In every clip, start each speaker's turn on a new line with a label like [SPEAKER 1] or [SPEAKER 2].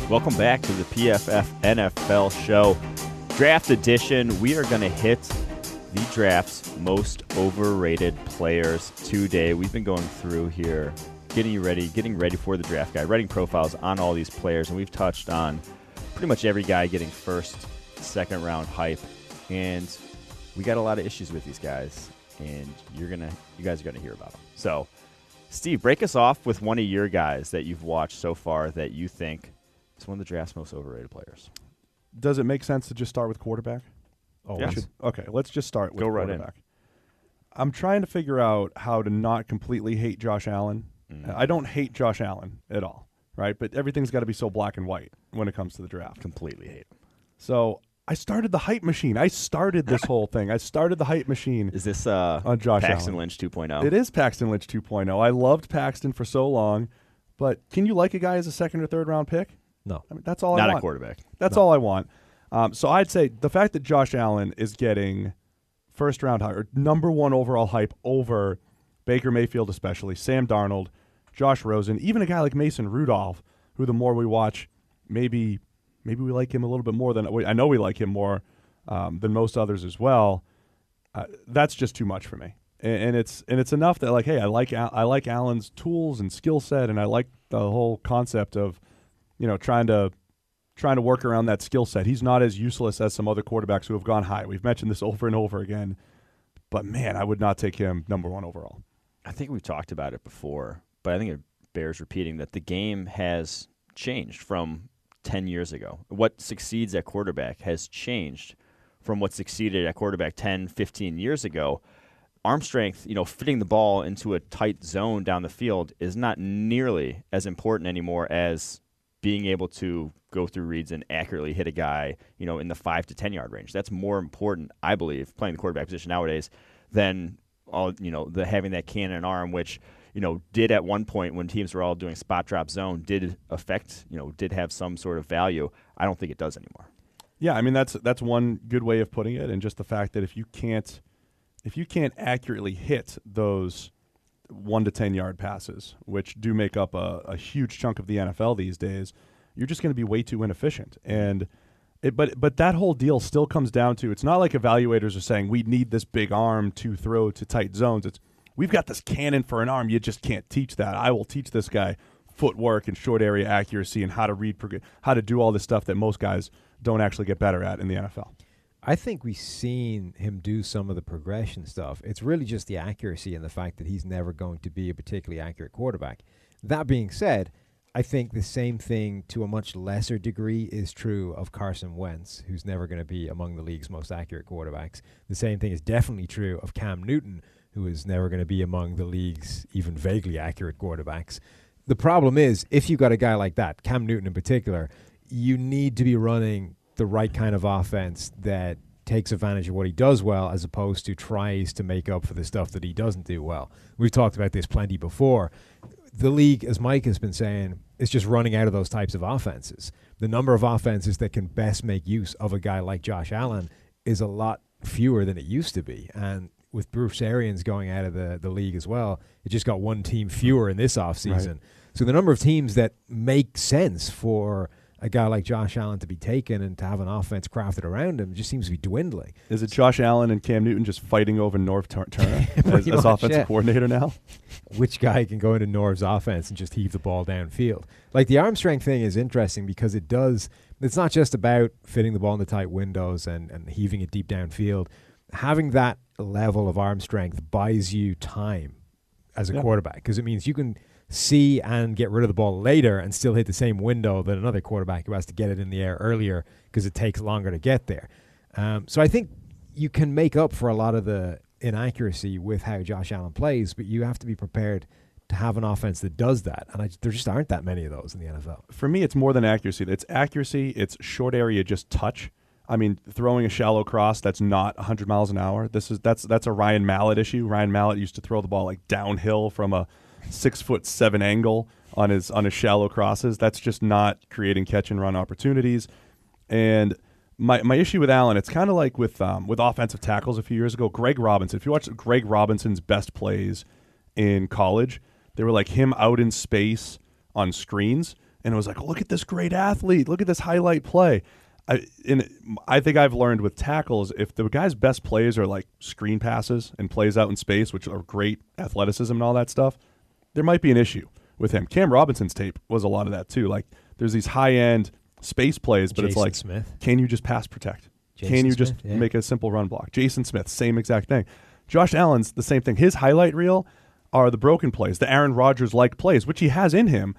[SPEAKER 1] Welcome back to the PFF NFL show. Draft edition. We are going to hit the draft's most overrated players today. We've been going through here, getting ready for the draft guide, writing profiles on all these players, and we've touched on pretty much every guy getting first, second round hype. And we got a lot of issues with these guys, and you guys are going to hear about them. So, Steve, break us off with one of your guys that you've watched so far that you think is one of the draft's most overrated players.
[SPEAKER 2] Does it make sense to just start with quarterback?
[SPEAKER 1] Oh, yes.
[SPEAKER 2] Okay, let's just start with quarterback.
[SPEAKER 1] Right in.
[SPEAKER 2] I'm trying to figure out how to not completely hate Josh Allen. I don't hate Josh Allen at all, right? But everything's got to be so black and white when it comes to the draft.
[SPEAKER 1] Completely hate him.
[SPEAKER 2] So I started the hype machine. I started this whole thing. I started the hype machine.
[SPEAKER 1] Is this
[SPEAKER 2] on Josh
[SPEAKER 1] Paxton
[SPEAKER 2] Allen.
[SPEAKER 1] Lynch 2.0?
[SPEAKER 2] It is Paxton Lynch 2.0. I loved Paxton for so long, but can you like a guy as a second or third round pick?
[SPEAKER 3] No.
[SPEAKER 2] I mean, that's all I
[SPEAKER 1] Not
[SPEAKER 2] want.
[SPEAKER 1] a quarterback.
[SPEAKER 2] That's all I want. So I'd say the fact that Josh Allen is getting first round hype, or number one overall hype over Baker Mayfield especially, Sam Darnold, Josh Rosen, even a guy like Mason Rudolph, who the more we watch, maybe we like him a little bit more than I know we like him more than most others as well. That's just too much for me, and it's enough that, like, hey, I like Allen's tools and skill set, and I like the whole concept of, trying to work around that skill set. He's not as useless as some other quarterbacks who have gone high. We've mentioned this over and over again, but man, I would not take him number one overall.
[SPEAKER 1] I think we've talked about it before, but I think it bears repeating that the game has changed from 10 years ago. What succeeds at quarterback has changed from what succeeded at quarterback 10, 15 years ago. Arm strength, fitting the ball into a tight zone down the field is not nearly as important anymore as being able to go through reads and accurately hit a guy, in the 5 to 10 yard range. That's more important, I believe, playing the quarterback position nowadays than the having that cannon arm, which did at one point when teams were all doing spot drop zone, did affect, did have some sort of value. I don't think it does anymore.
[SPEAKER 2] Yeah, I mean that's one good way of putting it, and just the fact that if you can't accurately hit those 1 to 10 yard passes, which do make up a huge chunk of the NFL these days, you're just going to be way too inefficient. And but that whole deal still comes down to, it's not like evaluators are saying we need this big arm to throw to tight zones. It's, we've got this cannon for an arm. You just can't teach that. I will teach this guy footwork and short area accuracy and how to read, how to do all this stuff that most guys don't actually get better at in the NFL.
[SPEAKER 3] I think we've seen him do some of the progression stuff. It's really just the accuracy and the fact that he's never going to be a particularly accurate quarterback. That being said, I think the same thing to a much lesser degree is true of Carson Wentz, who's never going to be among the league's most accurate quarterbacks. The same thing is definitely true of Cam Newton, who is never going to be among the league's even vaguely accurate quarterbacks. The problem is, if you got a guy like that, Cam Newton in particular, you need to be running the right kind of offense that takes advantage of what he does well, as opposed to tries to make up for the stuff that he doesn't do well. We've talked about this plenty before. The league, as Mike has been saying, is just running out of those types of offenses. The number of offenses that can best make use of a guy like Josh Allen is a lot fewer than it used to be. And with Bruce Arians going out of the league as well, it just got one team fewer in this offseason. Right. So the number of teams that make sense for a guy like Josh Allen to be taken and to have an offense crafted around him just seems to be dwindling.
[SPEAKER 2] Is it Josh Allen and Cam Newton just fighting over Norv Turner as offensive coordinator now?
[SPEAKER 3] Which guy can go into Norv's offense and just heave the ball downfield? Like, the arm strength thing is interesting because it's not just about fitting the ball in the tight windows and heaving it deep downfield. Having that level of arm strength buys you time as a quarterback, because it means you can see and get rid of the ball later and still hit the same window than another quarterback who has to get it in the air earlier because it takes longer to get there. So I think you can make up for a lot of the inaccuracy with how Josh Allen plays, but you have to be prepared to have an offense that does that. And there just aren't that many of those in the NFL.
[SPEAKER 2] For me, it's more than accuracy. It's accuracy. It's short area, just touch. I mean, throwing a shallow cross that's not 100 miles an hour. That's a Ryan Mallett issue. Ryan Mallett used to throw the ball like downhill from a 6'7" angle on his shallow crosses. That's just not creating catch and run opportunities. And my issue with Allen, it's kind of like with offensive tackles a few years ago. Greg Robinson. If you watch Greg Robinson's best plays in college, they were like him out in space on screens. and it was like, look at this great athlete, look at this highlight play. I think I've learned with tackles, if the guy's best plays are like screen passes and plays out in space, which are great athleticism and all that stuff, there might be an issue with him. Cam Robinson's tape was a lot of that too. Like there's these high-end space plays, but
[SPEAKER 3] Jason
[SPEAKER 2] it's like,
[SPEAKER 3] Smith.
[SPEAKER 2] Can you just pass protect?
[SPEAKER 3] Jason
[SPEAKER 2] Can you
[SPEAKER 3] Smith,
[SPEAKER 2] just make a simple run block? Jason Smith, same exact thing. Josh Allen's the same thing. His highlight reel are the broken plays, the Aaron Rodgers-like plays, which he has in him.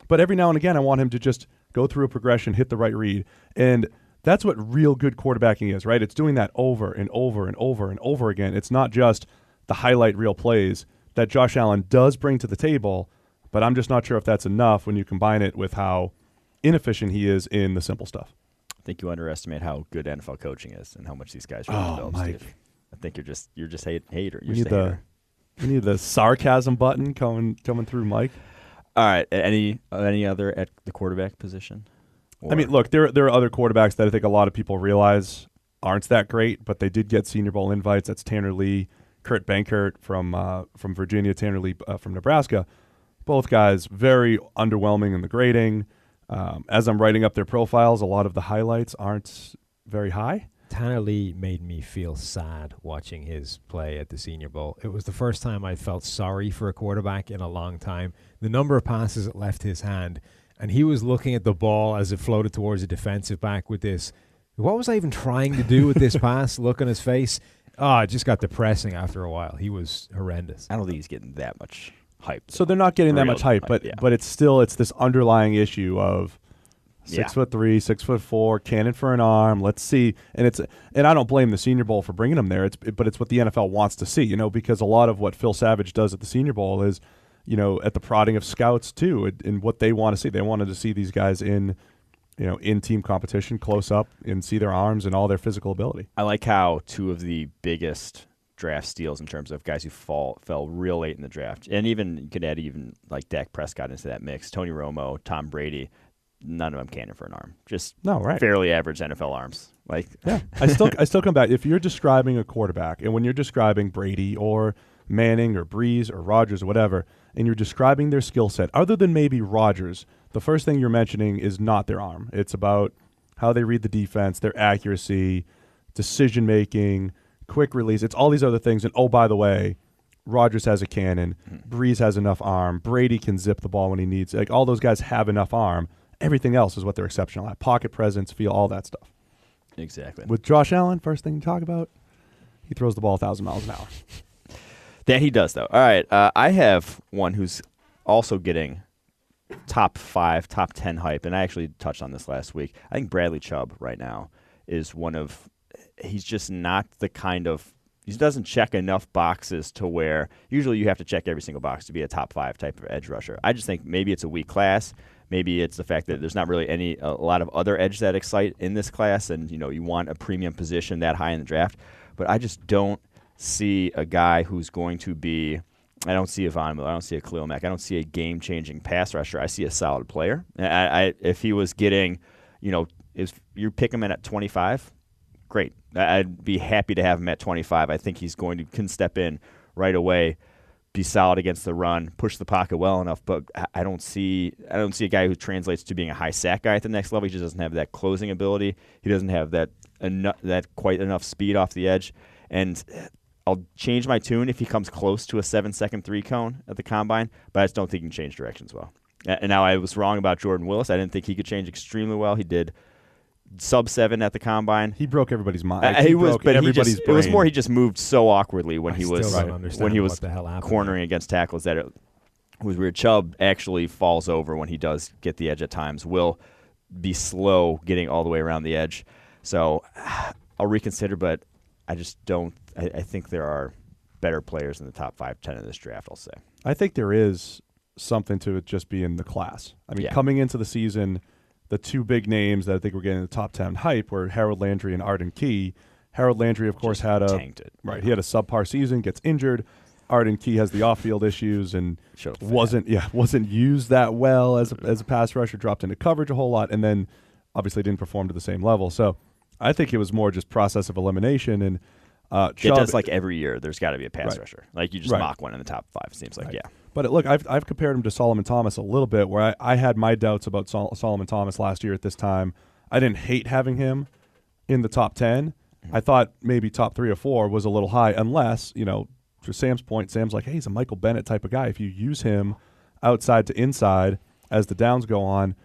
[SPEAKER 2] But every now and again, I want him to just go through a progression, hit the right read. And that's what real good quarterbacking is, right? It's doing that over and over and over and over again. It's not just the highlight reel plays that Josh Allen does bring to the table, but I'm just not sure if that's enough when you combine it with how inefficient he is in the simple stuff.
[SPEAKER 1] I think you underestimate how good NFL coaching is and how much these guys really develop, Steve. I think you're just hater.
[SPEAKER 2] We need the sarcasm button coming through, Mike.
[SPEAKER 1] All right. Any other at the quarterback position?
[SPEAKER 2] I mean, look, there are other quarterbacks that I think a lot of people realize aren't that great, but they did get Senior Bowl invites. That's Tanner Lee, Kurt Benkert from Virginia, Tanner Lee from Nebraska. Both guys very underwhelming in the grading. As I'm writing up their profiles, a lot of the highlights aren't very high.
[SPEAKER 3] Tanner Lee made me feel sad watching his play at the Senior Bowl. It was the first time I felt sorry for a quarterback in a long time. The number of passes that left his hand, and he was looking at the ball as it floated towards a defensive back with this, what was I even trying to do with this pass? Look on his face. It just got depressing after a while. He was horrendous.
[SPEAKER 1] I don't think he's getting that much hype.
[SPEAKER 2] So they're not getting that much hype, but it's this underlying issue of 6'3", 6'4", cannon for an arm. Let's see, and I don't blame the Senior Bowl for bringing him there. But it's what the NFL wants to see, because a lot of what Phil Savage does at the Senior Bowl is, at the prodding of scouts too, and what they want to see. They wanted to see these guys in team competition, close up, and see their arms and all their physical ability.
[SPEAKER 1] I like how two of the biggest draft steals in terms of guys who fell real late in the draft, and even you could add like Dak Prescott into that mix. Tony Romo, Tom Brady. None of them cannon for an arm. Just fairly average NFL arms.
[SPEAKER 2] I still come back. If you're describing a quarterback, and when you're describing Brady or Manning or Breeze or Rodgers or whatever, and you're describing their skill set, other than maybe Rodgers, the first thing you're mentioning is not their arm. It's about how they read the defense, their accuracy, decision making, quick release. It's all these other things. And oh, by the way, Rodgers has a cannon. Breeze has enough arm. Brady can zip the ball when he needs. Like all those guys have enough arm. Everything else is what they're exceptional at. Pocket presence, feel, all that stuff.
[SPEAKER 1] Exactly.
[SPEAKER 2] With Josh Allen, first thing you talk about, he throws the ball 1,000 miles an hour.
[SPEAKER 1] That he does, though. All right. I have one who's also getting top 5, top 10 hype, and I actually touched on this last week. I think Bradley Chubb right now is he's just not the kind of, he doesn't check enough boxes to where usually you have to check every single box to be a top 5 type of edge rusher. I just think maybe it's a weak class. Maybe it's the fact that there's not really a lot of other edge that excite in this class, and you want a premium position that high in the draft. But I just don't see a guy who's going to be. I don't see a Von Miller. I don't see a Khalil Mack. I don't see a game-changing pass rusher. I see a solid player. If he was getting, if you pick him in at 25, great. I'd be happy to have him at 25. I think he's can step in right away, be solid against the run, push the pocket well enough, but I don't see a guy who translates to being a high sack guy at the next level. He just doesn't have that closing ability. He doesn't have that quite enough speed off the edge. And I'll change my tune if he comes close to a 7-second 3-cone at the combine, but I just don't think he can change directions well. And now I was wrong about Jordan Willis. I didn't think he could change extremely well. He did sub-7 at the combine.
[SPEAKER 2] He broke everybody's mind.
[SPEAKER 1] It was more he just moved so awkwardly when he was
[SPEAKER 3] happened
[SPEAKER 1] cornering against tackles that it was weird. Chubb actually falls over when he does get the edge at times. Will be slow getting all the way around the edge. So I'll reconsider, but I just don't. I think there are better players in the top 5, 10 of this draft, I'll say.
[SPEAKER 2] I think there is something to it just being the class. I mean, coming into the season, the two big names that I think were getting the top 10 hype were Harold Landry and Arden Key. Harold Landry, of course,
[SPEAKER 1] tanked it.
[SPEAKER 2] Right, he had a subpar season, gets injured. Arden Key has the off-field issues and wasn't used that well as a pass rusher, dropped into coverage a whole lot, and then obviously didn't perform to the same level. So I think it was more just process of elimination. And
[SPEAKER 1] Chubb, just like every year, there's got to be a pass rusher. Like you just mock one in the top 5, it seems like,
[SPEAKER 2] But look, I've compared him to Solomon Thomas a little bit, where I had my doubts about Solomon Thomas last year at this time. I didn't hate having him in the top 10. I thought maybe top 3 or 4 was a little high, unless, to Sam's point, Sam's like, hey, he's a Michael Bennett type of guy. If you use him outside to inside as the downs go on,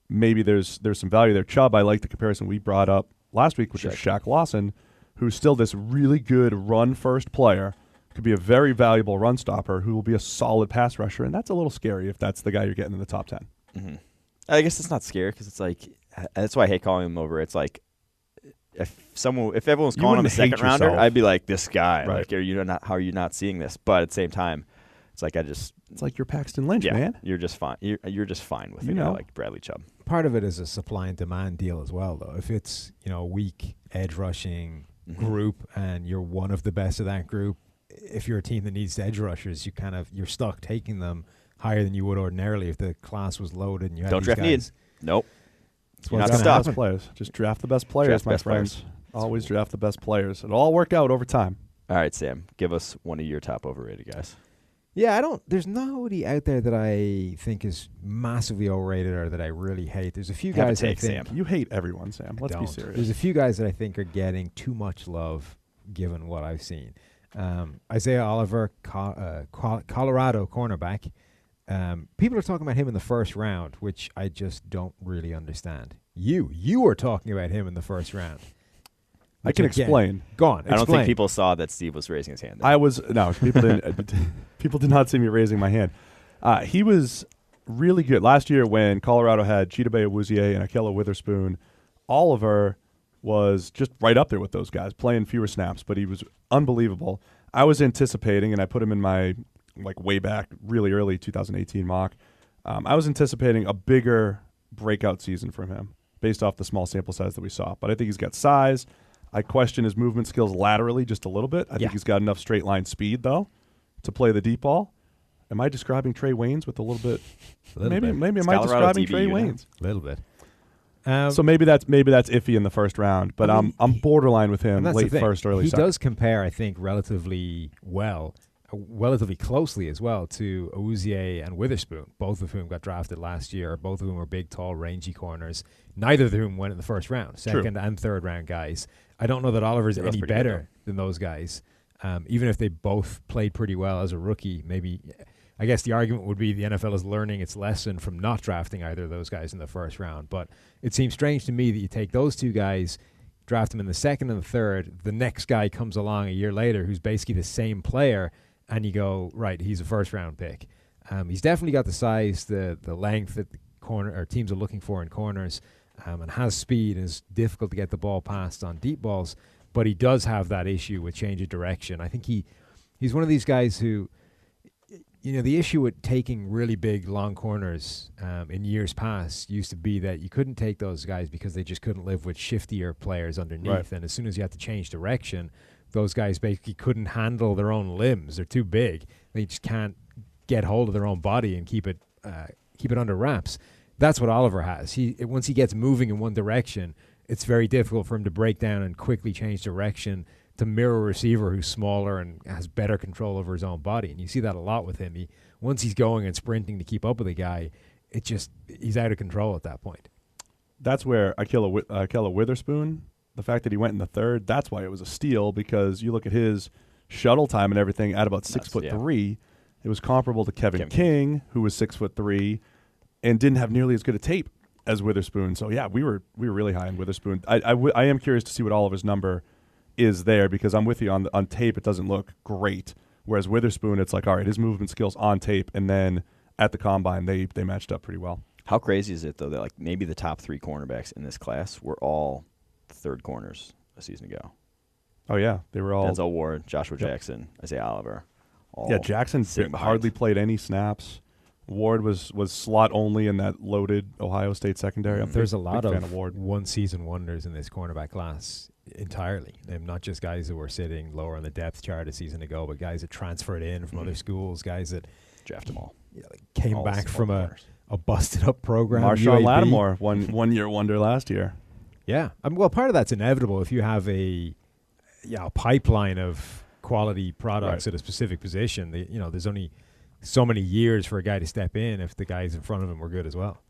[SPEAKER 2] maybe there's some value there. Chubb, I like the comparison we brought up last week, which is Shaq Lawson, who's still this really good run-first player, could be a very valuable run stopper who will be a solid pass rusher, and that's a little scary if that's the guy you're getting in the top 10.
[SPEAKER 1] Mm-hmm. I guess it's not scary because it's like that's why I hate calling him over. It's like if everyone's calling him a second rounder, I'd be like, this guy.
[SPEAKER 2] Right.
[SPEAKER 1] Like, how are you not seeing this? But at the same time, it's like it's
[SPEAKER 2] like you're Paxton Lynch, man.
[SPEAKER 1] You're just fine. You're just fine with a guy like Bradley Chubb.
[SPEAKER 3] Part of it is a supply and demand deal as well, though. If it's a weak edge rushing group and you're one of the best of that group, if you're a team that needs edge rushers, you're stuck taking them higher than you would ordinarily if the class was loaded and you had
[SPEAKER 1] Don't
[SPEAKER 3] these
[SPEAKER 1] draft
[SPEAKER 3] guys.
[SPEAKER 1] needs. Nope.
[SPEAKER 2] You're not stuck. Players. Just draft the best players, my friends. Always draft the best players. It'll all work out over time.
[SPEAKER 1] All right, Sam, give us one of your top overrated guys.
[SPEAKER 3] Yeah, there's nobody out there that I think is massively overrated or that I really hate. There's a few guys I think.
[SPEAKER 2] Sam. You hate everyone, Sam. Let's be serious.
[SPEAKER 3] There's a few guys that I think are getting too much love given what I've seen. Isaiah Oliver, Colorado cornerback. People are talking about him in the first round, which I just don't really understand. You were talking about him in the first round.
[SPEAKER 2] I can explain.
[SPEAKER 3] Go on.
[SPEAKER 1] I don't think people saw that Steve was raising his hand.
[SPEAKER 2] People didn't. People did not see me raising my hand. He was really good last year when Colorado had Chidobe Awuzie and Ahkello Witherspoon. Oliver was just right up there with those guys, playing fewer snaps, but he was unbelievable. I was anticipating, and I put him in my way back, really early 2018 mock. I was anticipating a bigger breakout season from him based off the small sample size that we saw. But I think he's got size. I question his movement skills laterally just a little bit. I think he's got enough straight line speed, though, to play the deep ball. Am I describing Trey Waynes with a little bit? Maybe am I describing Trey Waynes?
[SPEAKER 3] A little bit.
[SPEAKER 2] So maybe that's iffy in the first round, but I'm borderline with him, late first, early second.
[SPEAKER 3] He does compare, I think, relatively closely as well to Awuzie and Witherspoon, both of whom got drafted last year. Both of whom were big, tall, rangy corners. Neither of whom went in the first round, second and third round guys. I don't know that Oliver's any better than those guys, even if they both played pretty well as a rookie. Maybe, I guess the argument would be the NFL is learning its lesson from not drafting either of those guys in the first round. But it seems strange to me that you take those two guys, draft them in the second and the third, the next guy comes along a year later who's basically the same player, and you go, right, he's a first-round pick. He's definitely got the size, the length that the corner or teams are looking for in corners, and has speed and is difficult to get the ball passed on deep balls, but he does have that issue with change of direction. I think he's one of these guys who, the issue with taking really big, long corners in years past used to be that you couldn't take those guys because they just couldn't live with shiftier players underneath. Right. And as soon as you had to change direction, those guys basically couldn't handle their own limbs. They're too big. They just can't get hold of their own body and keep it under wraps. That's what Oliver has. Once he gets moving in one direction, it's very difficult for him to break down and quickly change direction to mirror a receiver who's smaller and has better control over his own body. And you see that a lot with him. Once he's going and sprinting to keep up with a guy, he's out of control at that point.
[SPEAKER 2] That's where Ahkello Witherspoon, the fact that he went in the third, that's why it was a steal, because you look at his shuttle time and everything at about 6'3", it was comparable to Kevin King, who was 6'3", and didn't have nearly as good a tape as Witherspoon. So we were really high on Witherspoon. I am curious to see what Oliver's number is there, because I'm with you on tape. It doesn't look great, whereas Witherspoon, it's like, all right, his movement skills on tape, and then at the combine they matched up pretty well.
[SPEAKER 1] How crazy is it though that maybe the top 3 cornerbacks in this class were all third corners a season ago?
[SPEAKER 2] Oh yeah, they were all
[SPEAKER 1] Denzel Ward, Joshua Jackson, Isaiah Oliver.
[SPEAKER 2] Jackson hardly played any snaps. Ward was slot only in that loaded Ohio State secondary.
[SPEAKER 3] There's a lot of one-season wonders in this cornerback class entirely. Not just guys who were sitting lower on the depth chart a season ago, but guys that transferred in from other schools, guys that
[SPEAKER 1] draft them all.
[SPEAKER 3] Came back from a busted-up program.
[SPEAKER 2] Marshawn Lattimore, one-year wonder last year.
[SPEAKER 3] Yeah. Part of that's inevitable if you have a pipeline of quality products at a specific position. There's only so many years for a guy to step in if the guys in front of him were good as well.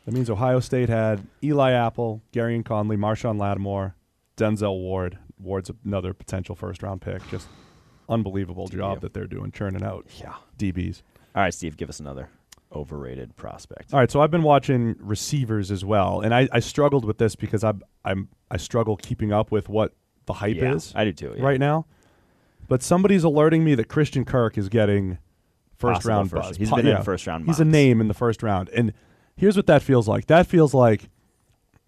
[SPEAKER 2] That means Ohio State had Eli Apple, Garyon Conley, Marshawn Lattimore, Denzel Ward. Ward's another potential first-round pick. Just unbelievable job that they're doing, churning out DBs.
[SPEAKER 1] All right, Steve, give us another overrated prospect.
[SPEAKER 2] All right, so I've been watching receivers as well, and I struggled with this because I struggle keeping up with what the hype is.
[SPEAKER 1] I do too. Yeah.
[SPEAKER 2] Right now. But somebody's alerting me that Christian Kirk is getting first-round buzz.
[SPEAKER 1] He's been in first-round mocks.
[SPEAKER 2] He's a name in the first round. And here's what that feels like. That feels like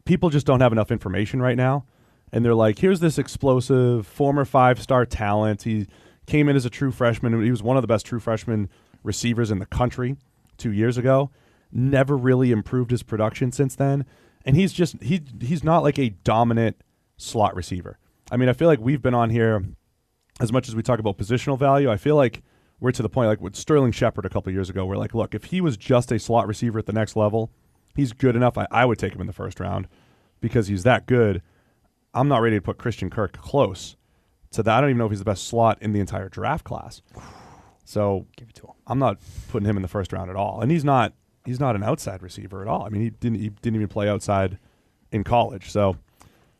[SPEAKER 2] people just don't have enough information right now. And they're like, here's this explosive former 5-star talent. He came in as a true freshman. He was one of the best true freshman receivers in the country 2 years ago. Never really improved his production since then. And he's not like a dominant slot receiver. I mean, I feel like we've been on here, as much as we talk about positional value, I feel like we're to the point like with Sterling Shepard a couple years ago. We're like, look, if he was just a slot receiver at the next level, he's good enough. I would take him in the first round because he's that good. I'm not ready to put Christian Kirk close to that. I don't even know if he's the best slot in the entire draft class. So
[SPEAKER 1] give it to him.
[SPEAKER 2] I'm not putting him in the first round at all. And he's not an outside receiver at all. I mean, he didn't even play outside in college. So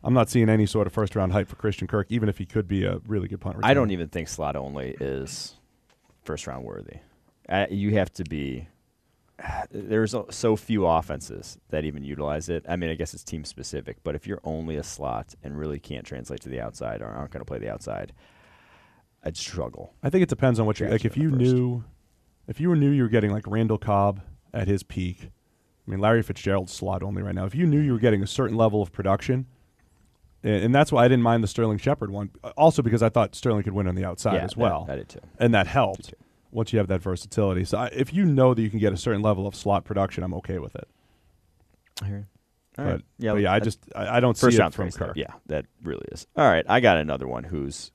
[SPEAKER 2] I'm not seeing any sort of first round hype for Christian Kirk, even if he could be a really good punt returner.
[SPEAKER 1] I don't even think slot only is first round worthy. You have to be. There's so few offenses that even utilize it. I mean, I guess it's team specific, but if you're only a slot and really can't translate to the outside or aren't going to play the outside, I'd struggle.
[SPEAKER 2] I think it depends on what you like. If you knew you were getting like Randall Cobb at his peak, I mean, Larry Fitzgerald's slot only right now. If you knew you were getting a certain level of production, and that's why I didn't mind the Sterling Shepard one, also because I thought Sterling could win on the outside as well.
[SPEAKER 1] I did too.
[SPEAKER 2] And that helped once you have that versatility. So if you know that you can get a certain level of slot production, I'm okay with it.
[SPEAKER 1] I hear you. All
[SPEAKER 2] but,
[SPEAKER 1] right. Yeah,
[SPEAKER 2] but yeah, I don't see it from Kirk.
[SPEAKER 1] Yeah, that really is. All right, I got another one who's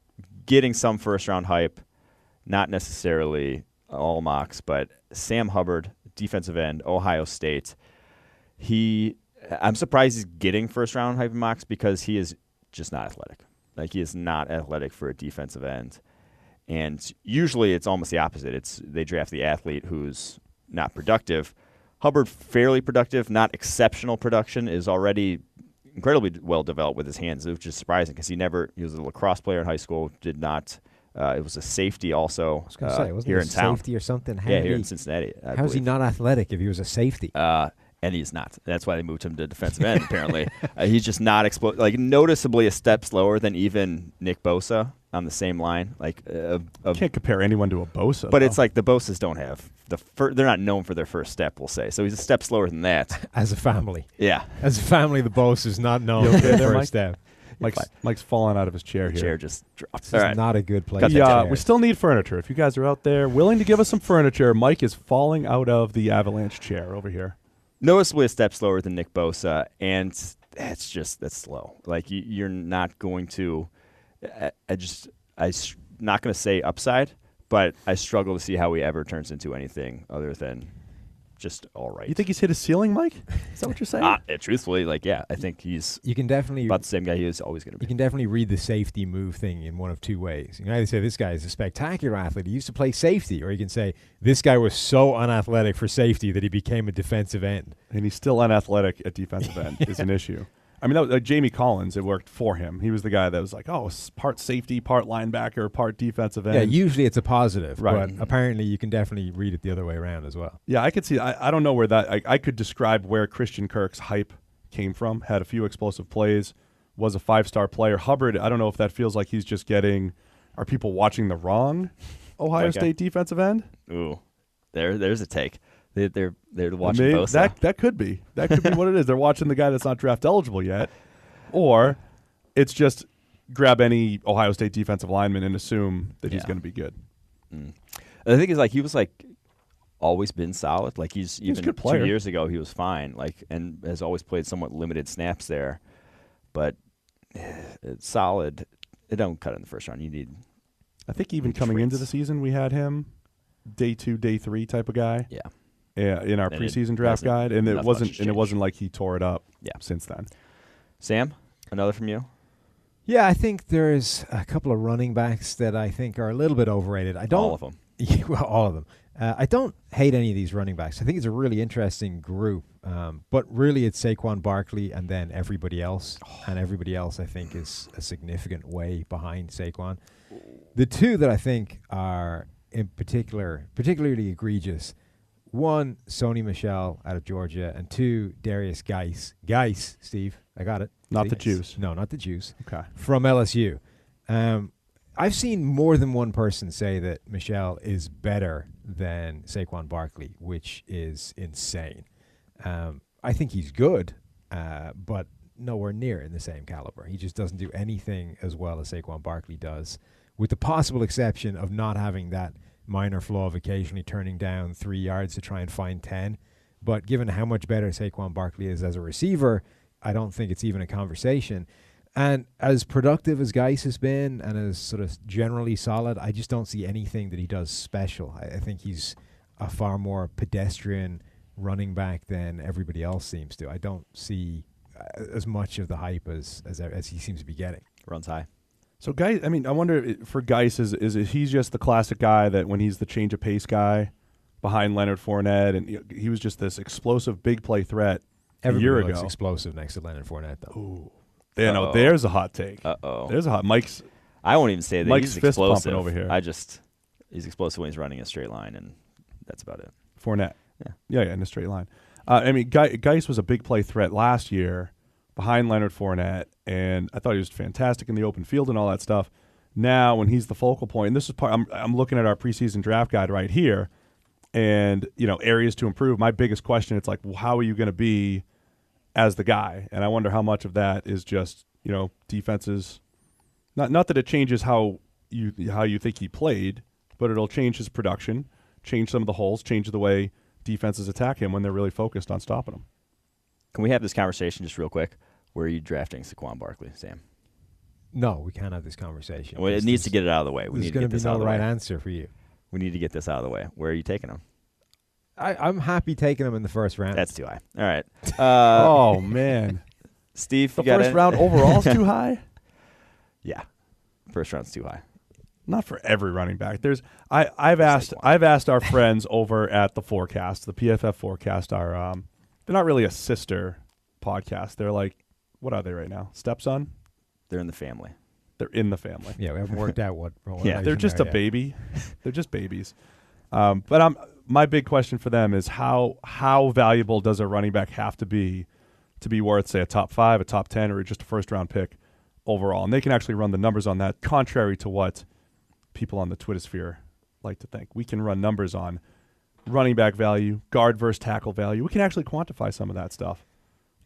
[SPEAKER 1] getting some first-round hype, not necessarily all mocks, but Sam Hubbard, defensive end, Ohio State. I'm surprised he's getting first-round hype mocks because he is just not athletic. Like, he is not athletic for a defensive end. And usually it's almost the opposite. They draft the athlete who's not productive. Hubbard, fairly productive, not exceptional production, is already incredibly well developed with his hands, which is surprising because he was a lacrosse player in high school, did not it was a safety also
[SPEAKER 3] I was going to say, wasn't
[SPEAKER 1] here
[SPEAKER 3] he
[SPEAKER 1] in town.
[SPEAKER 3] Safety or something?
[SPEAKER 1] Here in Cincinnati.
[SPEAKER 3] How is he not athletic if he was a safety?
[SPEAKER 1] And he's not. That's why they moved him to defensive end, apparently. He's just not noticeably a step slower than even Nick Bosa on the same line.
[SPEAKER 2] Can't compare anyone to a Bosa.
[SPEAKER 1] But it's like the Bosas don't have they're not known for their first step, we'll say. So he's a step slower than that.
[SPEAKER 3] As a family.
[SPEAKER 1] Yeah.
[SPEAKER 3] As a family, the Bose is not known for their first step.
[SPEAKER 2] Mike's falling out of his chair here.
[SPEAKER 1] Chair just dropped.
[SPEAKER 3] This is not a good place.
[SPEAKER 2] We still need furniture. If you guys are out there willing to give us some furniture, Mike is falling out of the avalanche chair over here.
[SPEAKER 1] Noticeably a step slower than Nick Bosa, and that's slow. Like, you're not going to I'm not going to say upside, but I struggle to see how he ever turns into anything other than just all right.
[SPEAKER 2] You think he's hit a ceiling, Mike? Is that what you're saying?
[SPEAKER 1] Truthfully, I think he's
[SPEAKER 3] you can definitely
[SPEAKER 1] about the same guy he is always going to be.
[SPEAKER 3] You can definitely read the safety move thing in one of two ways. You can either say this guy is a spectacular athlete, he used to play safety, or you can say this guy was so unathletic for safety that he became a defensive end.
[SPEAKER 2] And he's still unathletic at defensive end is an issue. I mean, that was, Jamie Collins, it worked for him. He was the guy that was like, part safety, part linebacker, part defensive end.
[SPEAKER 3] Yeah, usually it's a positive,
[SPEAKER 2] right.
[SPEAKER 3] But apparently you can definitely read it the other way around as well.
[SPEAKER 2] Yeah, I could see. I don't know where that – I could describe where Christian Kirk's hype came from, had a few explosive plays, was a 5-star player. Hubbard, I don't know if that feels like he's just getting – are people watching the wrong Ohio State defensive end?
[SPEAKER 1] Ooh, there's a take. They're watching Bosa.
[SPEAKER 2] That could be. That could be what it is. They're watching the guy that's not draft eligible yet. Or it's just grab any Ohio State defensive lineman and assume that he's going to be good.
[SPEAKER 1] The thing is, he was always been solid. Like, he's even
[SPEAKER 2] a good player.
[SPEAKER 1] 2 years ago he was fine. And has always played somewhat limited snaps there. But it's solid. It don't cut it in the first round. You need.
[SPEAKER 2] I think even coming into the season we had him day 2, day 3 type of guy.
[SPEAKER 1] Yeah.
[SPEAKER 2] In our preseason draft guide, and it wasn't like he tore it up. Since then.
[SPEAKER 1] Sam, another from you.
[SPEAKER 3] Yeah, I think there's a couple of running backs that I think are a little bit overrated.
[SPEAKER 1] All of them.
[SPEAKER 3] Well, all of them. I don't hate any of these running backs. I think it's a really interesting group. But really, it's Saquon Barkley and then everybody else. And everybody else, I think, is a significant way behind Saquon. The two that I think are in particularly egregious, one, Sony Michel out of Georgia, and two, Darius Geis, Steve, I got it.
[SPEAKER 2] Not
[SPEAKER 3] See?
[SPEAKER 2] the Jews.
[SPEAKER 3] No, not the Jews.
[SPEAKER 2] Okay.
[SPEAKER 3] From LSU. I've seen more than one person say that Michel is better than Saquon Barkley, which is insane. I think he's good, but nowhere near in the same caliber. He just doesn't do anything as well as Saquon Barkley does, with the possible exception of not having that minor flaw of occasionally turning down 3 yards to try and find 10. But given how much better Saquon Barkley is as a receiver, I don't think it's even a conversation. And as productive as Geis has been and as sort of generally solid, I just don't see anything that he does special. I think he's a far more pedestrian running back than everybody else seems to. I don't see as much of the hype as he seems to be getting.
[SPEAKER 1] Runs high.
[SPEAKER 2] So Geis, I mean, I wonder for Geis, is he's just the classic guy that when he's the change of pace guy behind Leonard Fournette, and he was just this explosive big play threat a year ago.
[SPEAKER 3] Explosive next to Leonard Fournette, though.
[SPEAKER 2] Ooh. Yeah, no, there's a hot take.
[SPEAKER 1] Uh-oh.
[SPEAKER 2] There's a hot.
[SPEAKER 1] I won't even say that
[SPEAKER 2] Mike's
[SPEAKER 1] he's
[SPEAKER 2] fist
[SPEAKER 1] explosive.
[SPEAKER 2] pumping over here.
[SPEAKER 1] He's explosive when he's running a straight line, and that's about it.
[SPEAKER 2] Fournette.
[SPEAKER 1] Yeah,
[SPEAKER 2] in a straight line. I mean, Geis was a big play threat last year behind Leonard Fournette, and I thought he was fantastic in the open field and all that stuff. Now, when he's the focal point, and this is part, I'm looking at our preseason draft guide right here, and areas to improve. My biggest question, it's like, well, how are you going to be as the guy? And I wonder how much of that is just defenses. Not that it changes how you think he played, but it'll change his production, change some of the holes, change the way defenses attack him when they're really focused on stopping him.
[SPEAKER 1] Can we have this conversation just real quick? Where are you drafting Saquon Barkley, Sam?
[SPEAKER 3] No, we can't have this conversation.
[SPEAKER 1] Well, it needs to get it out of the way. We need to get this out of the way.
[SPEAKER 3] There's going to be no right answer for you.
[SPEAKER 1] We need to get this out of the way. Where are you taking him?
[SPEAKER 3] I'm happy taking him in the first round.
[SPEAKER 1] That's too high. All right.
[SPEAKER 2] Oh, man.
[SPEAKER 1] Steve,
[SPEAKER 2] the first round overall is too high?
[SPEAKER 1] Yeah. First round's too high.
[SPEAKER 2] Not for every running back. I've asked our friends over at the Forecast, the PFF Forecast, they're not really a sister podcast. They're like, what are they right now? Stepson?
[SPEAKER 1] They're in the family.
[SPEAKER 2] They're in the family.
[SPEAKER 3] Yeah, we haven't worked out what
[SPEAKER 2] yeah, they're just a baby. They're just babies. But my big question for them is how valuable does a running back have to be worth, say, a top 5, a top 10, or just a first-round pick overall? And they can actually run the numbers on that, contrary to what people on the Twitter sphere like to think. We can run numbers on running back value, guard versus tackle value. We can actually quantify some of that stuff.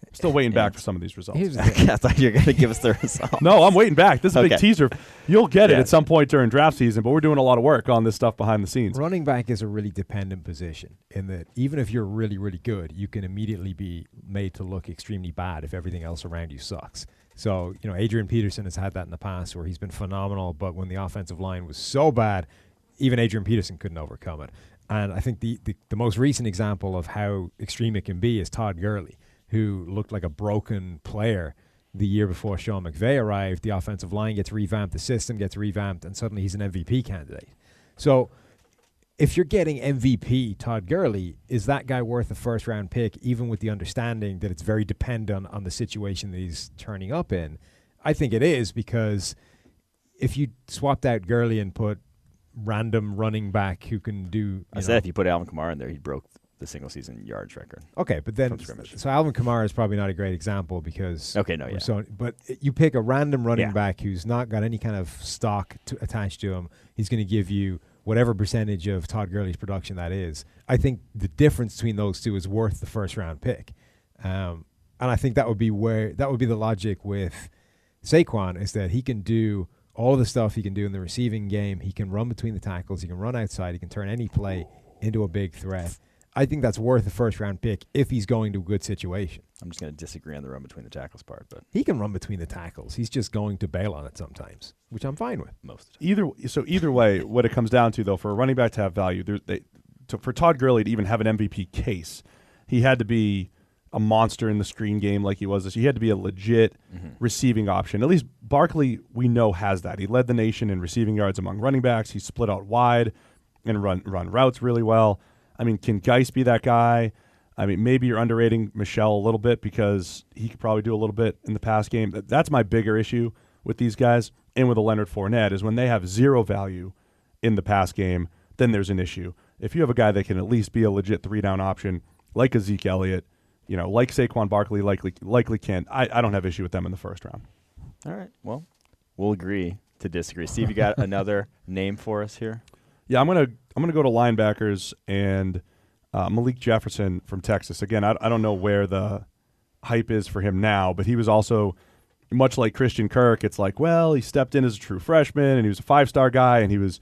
[SPEAKER 2] I'm still waiting back for some of these results.
[SPEAKER 1] I thought you were going to give us the results.
[SPEAKER 2] No, I'm waiting back. This is a big teaser. You'll get it
[SPEAKER 1] Yeah.
[SPEAKER 2] at some point during draft season, but we're doing a lot of work on this stuff behind the scenes.
[SPEAKER 3] Running back is a really dependent position in that even if you're really, really good, you can immediately be made to look extremely bad if everything else around you sucks. So, Adrian Peterson has had that in the past where he's been phenomenal, but when the offensive line was so bad, even Adrian Peterson couldn't overcome it. And I think the most recent example of how extreme it can be is Todd Gurley, who looked like a broken player the year before Sean McVay arrived. The offensive line gets revamped, the system gets revamped, and suddenly he's an MVP candidate. So if you're getting MVP Todd Gurley, is that guy worth a first-round pick, even with the understanding that it's very dependent on the situation that he's turning up in? I think it is, because if you swapped out Gurley and put random running back who can do...
[SPEAKER 1] I said if you put Alvin Kamara in there, he broke the single-season yards record.
[SPEAKER 3] Okay, but then so Alvin Kamara is probably not a great example because but you pick a random running back who's not got any kind of stock attached to him. He's going to give you whatever percentage of Todd Gurley's production that is. I think the difference between those two is worth the first-round pick, and I think that would be the logic with Saquon, is that he can do all of the stuff he can do in the receiving game. He can run between the tackles. He can run outside. He can turn any play into a big threat. I think that's worth a first-round pick if he's going to a good situation.
[SPEAKER 1] I'm just going to disagree on the run between the tackles part, but
[SPEAKER 3] he can run between the tackles. He's just going to bail on it sometimes, which I'm fine with.
[SPEAKER 1] Most.
[SPEAKER 2] Either way, what it comes down to, though, for a running back to have value, for Todd Gurley to even have an MVP case, he had to be a monster in the screen game like he was this year. He had to be a legit receiving option. At least Barkley, we know, has that. He led the nation in receiving yards among running backs. He split out wide. and run routes really well. I mean, can Geis be that guy? I mean, maybe you're underrating Michelle a little bit because he could probably do a little bit in the pass game. That's my bigger issue with these guys and with a Leonard Fournette is when they have zero value in the pass game, then there's an issue. If you have a guy that can at least be a legit 3-down option, like a Zeke Elliott, like Saquon Barkley likely can, I don't have issue with them in the first round.
[SPEAKER 1] All right. Well, we'll agree to disagree. Steve, you got another name for us here?
[SPEAKER 2] Yeah, I'm gonna go to linebackers and Malik Jefferson from Texas. Again, I don't know where the hype is for him now, but he was also much like Christian Kirk. It's like, well, he stepped in as a true freshman and he was a 5-star guy and he was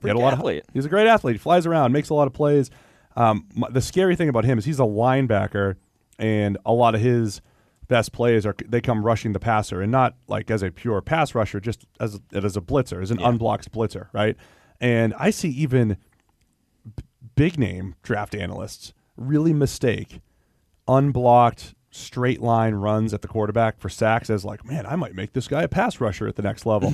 [SPEAKER 1] He's
[SPEAKER 2] a great athlete. He flies around, makes a lot of plays. The scary thing about him is he's a linebacker, and a lot of his best plays they come rushing the passer, and not like as a pure pass rusher, just as a blitzer, as an unblocked blitzer, right? And I see even big name draft analysts really mistake unblocked straight line runs at the quarterback for sacks as like, man, I might make this guy a pass rusher at the next level.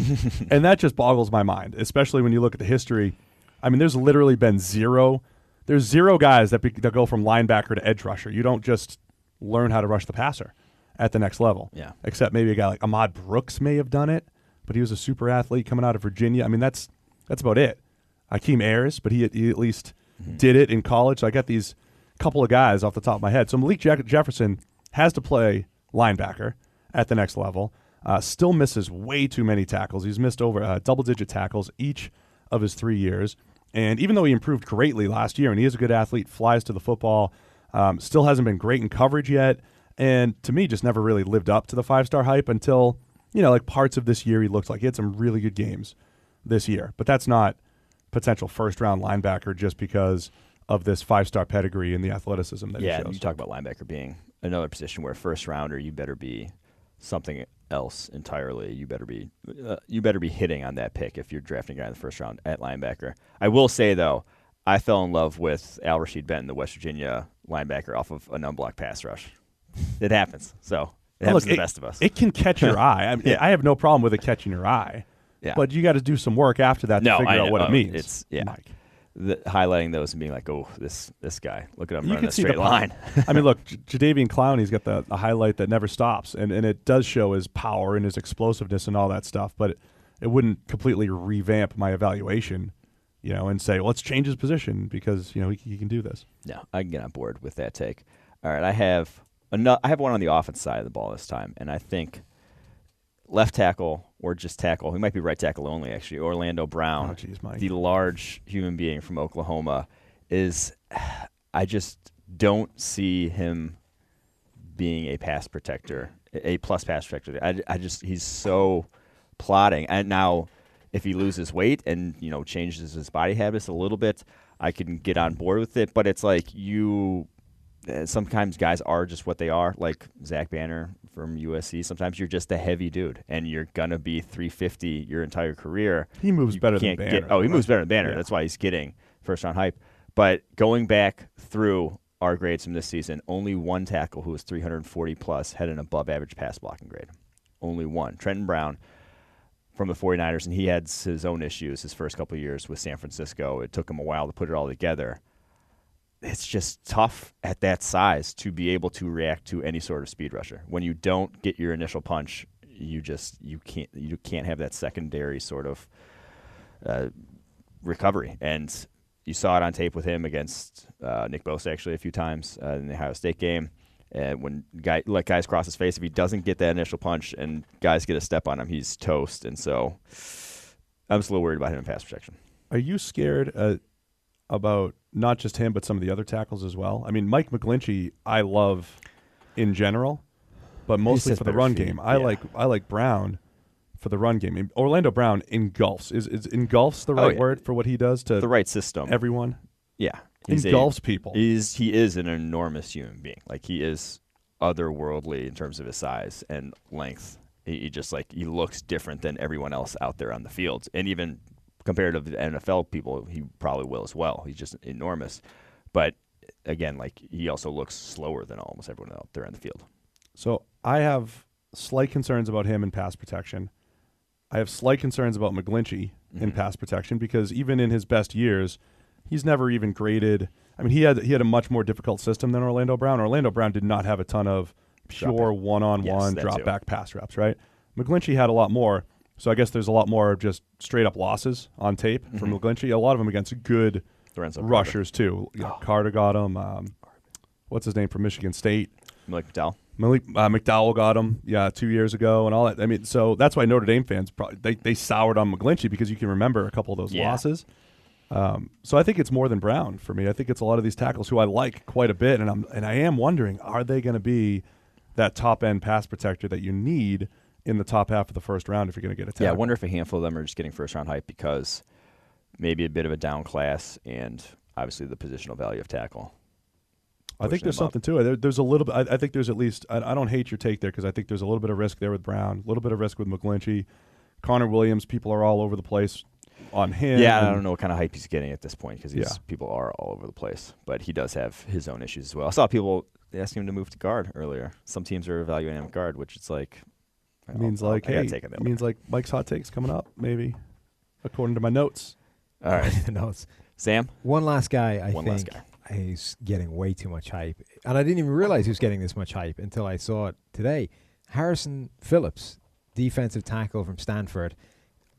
[SPEAKER 2] And that just boggles my mind, especially when you look at the history. I mean, there's literally been zero guys that go from linebacker to edge rusher. You don't just learn how to rush the passer at the next level.
[SPEAKER 1] Yeah.
[SPEAKER 2] Except maybe a guy like Ahmad Brooks may have done it, but he was a super athlete coming out of Virginia. I mean, that's about it. Akeem Ayers, but he at least did it in college. So I got these couple of guys off the top of my head. So Malik Jefferson has to play linebacker at the next level. Still misses way too many tackles. He's missed over double-digit tackles each of his 3 years. And even though he improved greatly last year, and he is a good athlete, flies to the football, still hasn't been great in coverage yet. And to me, just never really lived up to the 5-star hype until, like parts of this year he looked like he had some really good games this year. But that's not potential first-round linebacker just because of this 5-star pedigree and the athleticism that he shows.
[SPEAKER 1] Yeah, you talk about linebacker being another position where first rounder, you better be something else entirely. You better be hitting on that pick if you're drafting a guy in the first round at linebacker. I will say though, I fell in love with Al Rashid Benton, the West Virginia linebacker, off of an unblocked pass rush. It happens. So it happens to the best of us.
[SPEAKER 2] It can catch your eye. I mean, I have no problem with it catching your eye. Yeah. But you got to do some work after that to figure out what it means. Mike.
[SPEAKER 1] Highlighting those and being like, oh, this guy, look at him running a straight line.
[SPEAKER 2] I mean, look, Jadeveon Clowney's got the highlight that never stops, and it does show his power and his explosiveness and all that stuff, but it wouldn't completely revamp my evaluation, and say, well, let's change his position because, he can do this.
[SPEAKER 1] No, I can get on board with that take. All right, I have one on the offense side of the ball this time, and I think left tackle or just tackle. He might be right tackle only, actually. Orlando Brown, the large human being from Oklahoma, I just don't see him being a pass protector, a plus pass protector. He's so plodding. And now, if he loses weight and changes his body habits a little bit, I can get on board with it. But it's like sometimes guys are just what they are, like Zach Banner from USC. Sometimes you're just a heavy dude, and you're going to be 350 your entire career.
[SPEAKER 2] He moves better than Banner.
[SPEAKER 1] He moves better than Banner. Yeah. That's why he's getting first-round hype. But going back through our grades from this season, only one tackle who was 340-plus had an above-average pass blocking grade. Only one. Trenton Brown from the 49ers, and he had his own issues his first couple of years with San Francisco. It took him a while to put it all together. It's just tough at that size to be able to react to any sort of speed rusher. When you don't get your initial punch, you can't have that secondary sort of recovery. And you saw it on tape with him against Nick Bosa actually a few times in the Ohio State game. And when guys cross his face, if he doesn't get that initial punch and guys get a step on him, he's toast. And so I'm just a little worried about him in pass protection.
[SPEAKER 2] Are you scared about not just him, but some of the other tackles as well? I mean, Mike McGlinchey, I love in general, but mostly for the run game. I like Brown for the run game. Orlando Brown engulfs. Is engulfs the right word for what he does to
[SPEAKER 1] the right system?
[SPEAKER 2] Everyone.
[SPEAKER 1] Yeah,
[SPEAKER 2] engulfs people.
[SPEAKER 1] He is an enormous human being. Like, he is otherworldly in terms of his size and length. He looks different than everyone else out there on the field, and even compared to the NFL people, he probably will as well. He's just enormous. But, again, he also looks slower than almost everyone out there on the field.
[SPEAKER 2] So I have slight concerns about him in pass protection. I have slight concerns about McGlinchey in pass protection, because even in his best years, he's never even graded. I mean, he had a much more difficult system than Orlando Brown. Orlando Brown did not have a ton of pure one-on-one drop-back pass reps, right? McGlinchey had a lot more, so I guess there's a lot more just straight-up losses on tape from McGlinchey. A lot of them against good rushers, too. Carter got him. What's his name from Michigan State?
[SPEAKER 1] Malik McDowell.
[SPEAKER 2] McDowell got him, 2 years ago and all that. I mean, so that's why Notre Dame fans they soured on McGlinchey, because you can remember a couple of those losses. So I think it's more than Brown for me. I think it's a lot of these tackles who I like quite a bit, and I am wondering, are they going to be that top-end pass protector that you need in the top half of the first round if you're going to get a tackle?
[SPEAKER 1] Yeah, I wonder if a handful of them are just getting first-round hype because maybe a bit of a down class and obviously the positional value of tackle.
[SPEAKER 2] I think there's something to it. There's a little bit. I think there's at least. I don't hate your take there, because I think there's a little bit of risk there with Brown, a little bit of risk with McGlinchey, Connor Williams. People are all over the place on him.
[SPEAKER 1] Yeah, I don't know what kind of hype he's getting at this point, because people are all over the place. But he does have his own issues as well. I saw people asking him to move to guard earlier. Some teams are evaluating him at guard, which it's like
[SPEAKER 2] means like Mike's hot takes coming up, maybe, according to my notes.
[SPEAKER 1] All right,
[SPEAKER 3] the notes.
[SPEAKER 1] Sam,
[SPEAKER 3] one last guy. I think he's getting way too much hype, and I didn't even realize he was getting this much hype until I saw it today. Harrison Phillips, defensive tackle from Stanford.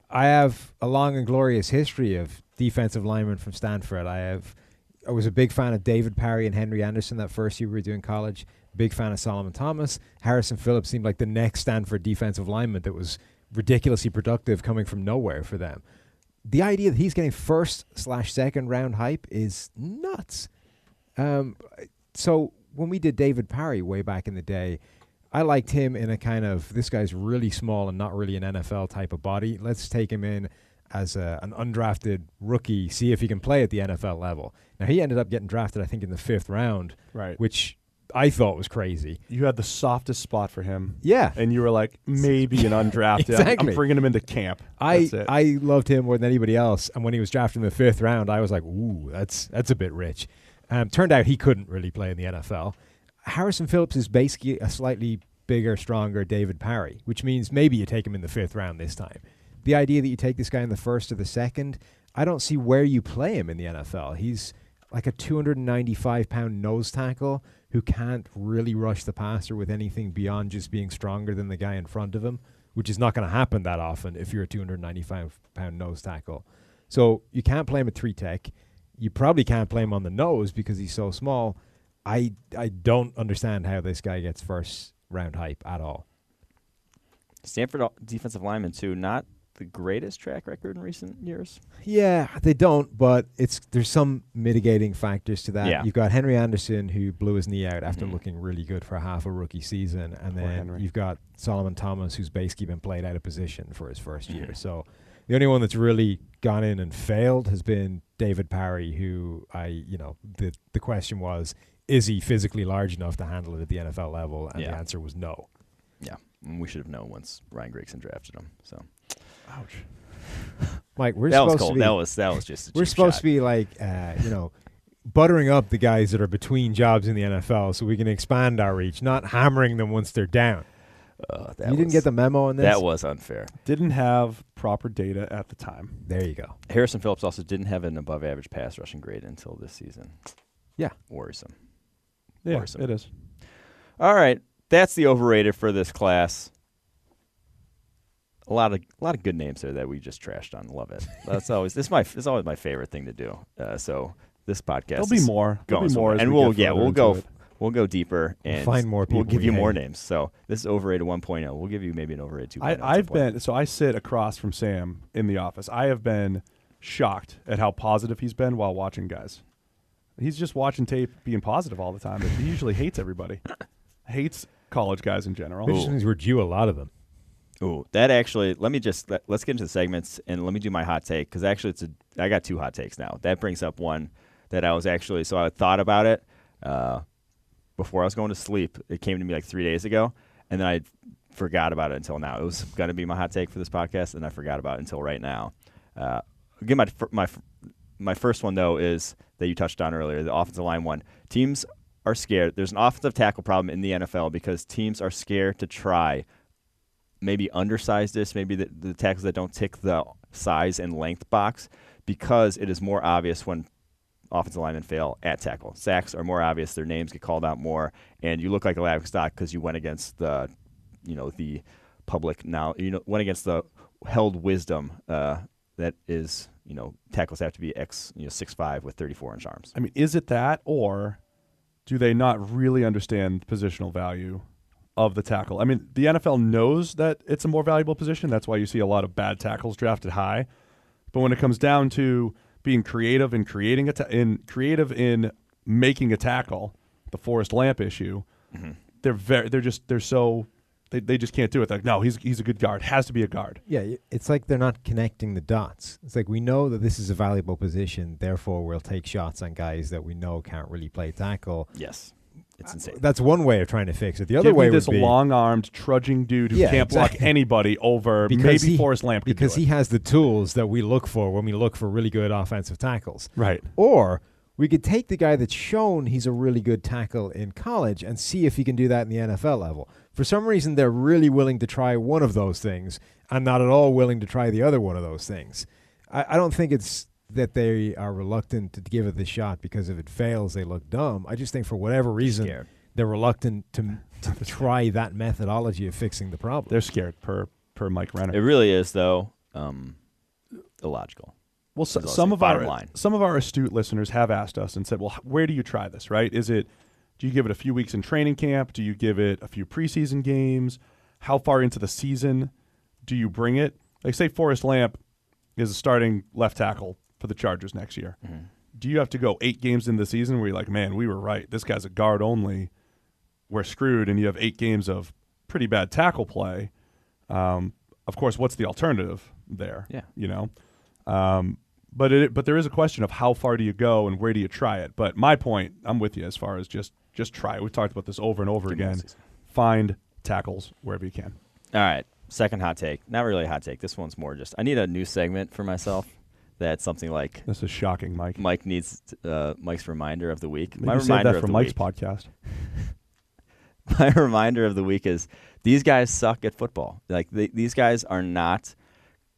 [SPEAKER 3] I have a long and glorious history of defensive linemen from Stanford. I was a big fan of David Parry and Henry Anderson that first year we were doing college. Big fan of Solomon Thomas. Harrison Phillips seemed like the next Stanford defensive lineman that was ridiculously productive coming from nowhere for them. The idea that he's getting first/second round hype is nuts. So when we did David Parry way back in the day, I liked him in a kind of, this guy's really small and not really an NFL type of body. Let's take him in as an undrafted rookie, see if he can play at the NFL level. Now, he ended up getting drafted, I think, in the 5th round,
[SPEAKER 2] right?
[SPEAKER 3] Which I thought was crazy.
[SPEAKER 2] You had the softest spot for him.
[SPEAKER 3] Yeah.
[SPEAKER 2] And you were like, maybe an undrafted.
[SPEAKER 3] Exactly.
[SPEAKER 2] I'm bringing him into camp.
[SPEAKER 3] I loved him more than anybody else. And when he was drafted in the 5th round, I was like, ooh, that's a bit rich. Turned out he couldn't really play in the NFL. Harrison Phillips is basically a slightly bigger, stronger David Parry, which means maybe you take him in the 5th round this time. The idea that you take this guy in the 1st or the 2nd, I don't see where you play him in the NFL. He's like a 295-pound nose tackle who can't really rush the passer with anything beyond just being stronger than the guy in front of him, which is not going to happen that often if you're a 295-pound nose tackle. So you can't play him at 3-tech. You probably can't play him on the nose because he's so small. I don't understand how this guy gets first-round hype at all.
[SPEAKER 1] Stanford defensive lineman, too, not the greatest track record in recent years.
[SPEAKER 3] Yeah, they don't, but there's some mitigating factors to that.
[SPEAKER 1] Yeah.
[SPEAKER 3] You've got Henry Anderson, who blew his knee out after looking really good for half a rookie season, and then you've got Solomon Thomas, who's basically been played out of position for his first year. So the only one that's really gone in and failed has been David Parry, who the question was, is he physically large enough to handle it at the NFL level? And the answer was no.
[SPEAKER 1] Yeah, we should have known once Ryan Grigson drafted him. So,
[SPEAKER 2] ouch,
[SPEAKER 3] Mike, we're
[SPEAKER 1] that
[SPEAKER 3] supposed
[SPEAKER 1] was cold.
[SPEAKER 3] to be.
[SPEAKER 1] That was just.
[SPEAKER 3] We're supposed to be like, buttering up the guys that are between jobs in the NFL so we can expand our reach, not hammering them once they're down. You didn't get the memo on this?
[SPEAKER 1] That was unfair.
[SPEAKER 2] Didn't have proper data at the time.
[SPEAKER 3] There you go.
[SPEAKER 1] Harrison Phillips also didn't have an above-average pass rushing grade until this season.
[SPEAKER 3] Yeah.
[SPEAKER 1] Worrisome.
[SPEAKER 2] Yeah,
[SPEAKER 1] Worrisome.
[SPEAKER 2] It is.
[SPEAKER 1] All right. That's the overrated for this class. A lot of good names there that we just trashed on. Love it. That's always this is always my favorite thing to do. So this podcast
[SPEAKER 2] there'll be more.
[SPEAKER 1] There'll be
[SPEAKER 2] more,
[SPEAKER 1] and we'll go deeper and
[SPEAKER 3] find more people.
[SPEAKER 1] We'll give you more names. So this is overrated 1.0. We'll give you maybe an overrated 2.0.
[SPEAKER 2] I sit across from Sam in the office. I have been shocked at how positive he's been while watching guys. He's just watching tape, being positive all the time. He usually hates everybody. Hates college guys in general.
[SPEAKER 3] Which means we're due a lot of them.
[SPEAKER 1] Ooh, that actually. Let's get into the segments and let me do my hot take, because actually I got 2 hot takes now. That brings up one that I was actually I thought about it before I was going to sleep. It came to me like 3 days ago, and then I forgot about it until now. It was going to be my hot take for this podcast, and I forgot about it until right now. Again, my first one though is that you touched on earlier, the offensive line one. Teams are scared. There's an offensive tackle problem in the NFL because teams are scared to try maybe undersized this, maybe the tackles that don't tick the size and length box, because it is more obvious when offensive linemen fail at tackle. Sacks are more obvious; their names get called out more, and you look like a laughing stock because you went against the public now. Went against the held wisdom that is, tackles have to be 6'5" with 34-inch arms.
[SPEAKER 2] I mean, is it that, or do they not really understand positional value of the tackle? I mean, the NFL knows that it's a more valuable position. That's why you see a lot of bad tackles drafted high. But when it comes down to being creative and creative in making a tackle, the Forrest Lamp issue, they just can't do it. Like, no, he's a good guard. Has to be a guard.
[SPEAKER 3] Yeah, it's like they're not connecting the dots. It's like, we know that this is a valuable position, therefore we'll take shots on guys that we know can't really play tackle.
[SPEAKER 1] Yes. It's insane.
[SPEAKER 3] That's one way of trying to fix it. The other way would be
[SPEAKER 2] this long-armed, trudging dude who can't block anybody over. Maybe Forrest Lamp could do it.
[SPEAKER 3] Because he has the tools that we look for when we look for really good offensive tackles.
[SPEAKER 2] Right.
[SPEAKER 3] Or we could take the guy that's shown he's a really good tackle in college and see if he can do that in the NFL level. For some reason, they're really willing to try one of those things and not at all willing to try the other one of those things. I don't think it's that they are reluctant to give it the shot because if it fails, they look dumb. I just think for whatever reason, they're reluctant to try that methodology of fixing the problem.
[SPEAKER 2] They're scared, per Mike Renner.
[SPEAKER 1] It really is, though, illogical.
[SPEAKER 2] Well, some of our astute listeners have asked us and said, well, where do you try this, right? Do you give it a few weeks in training camp? Do you give it a few preseason games? How far into the season do you bring it? Like, say Forrest Lamp is a starting left tackle for the Chargers next year. Mm-hmm. Do you have to go 8 games in the season where you're like, man, we were right. This guy's a guard only. We're screwed, and you have 8 games of pretty bad tackle play. Of course, what's the alternative there?
[SPEAKER 1] Yeah.
[SPEAKER 2] But there is a question of how far do you go and where do you try it. But my point, I'm with you as far as just try it. We've talked about this over and over again. Find tackles wherever you can.
[SPEAKER 1] All right. Second hot take. Not really a hot take. This one's more just, I need a new segment for myself. That's something like,
[SPEAKER 2] this is shocking, Mike.
[SPEAKER 1] Mike needs Mike's reminder of the week.
[SPEAKER 2] Maybe save that for Mike's podcast.
[SPEAKER 1] My reminder of the week is these guys suck at football. Like these guys are not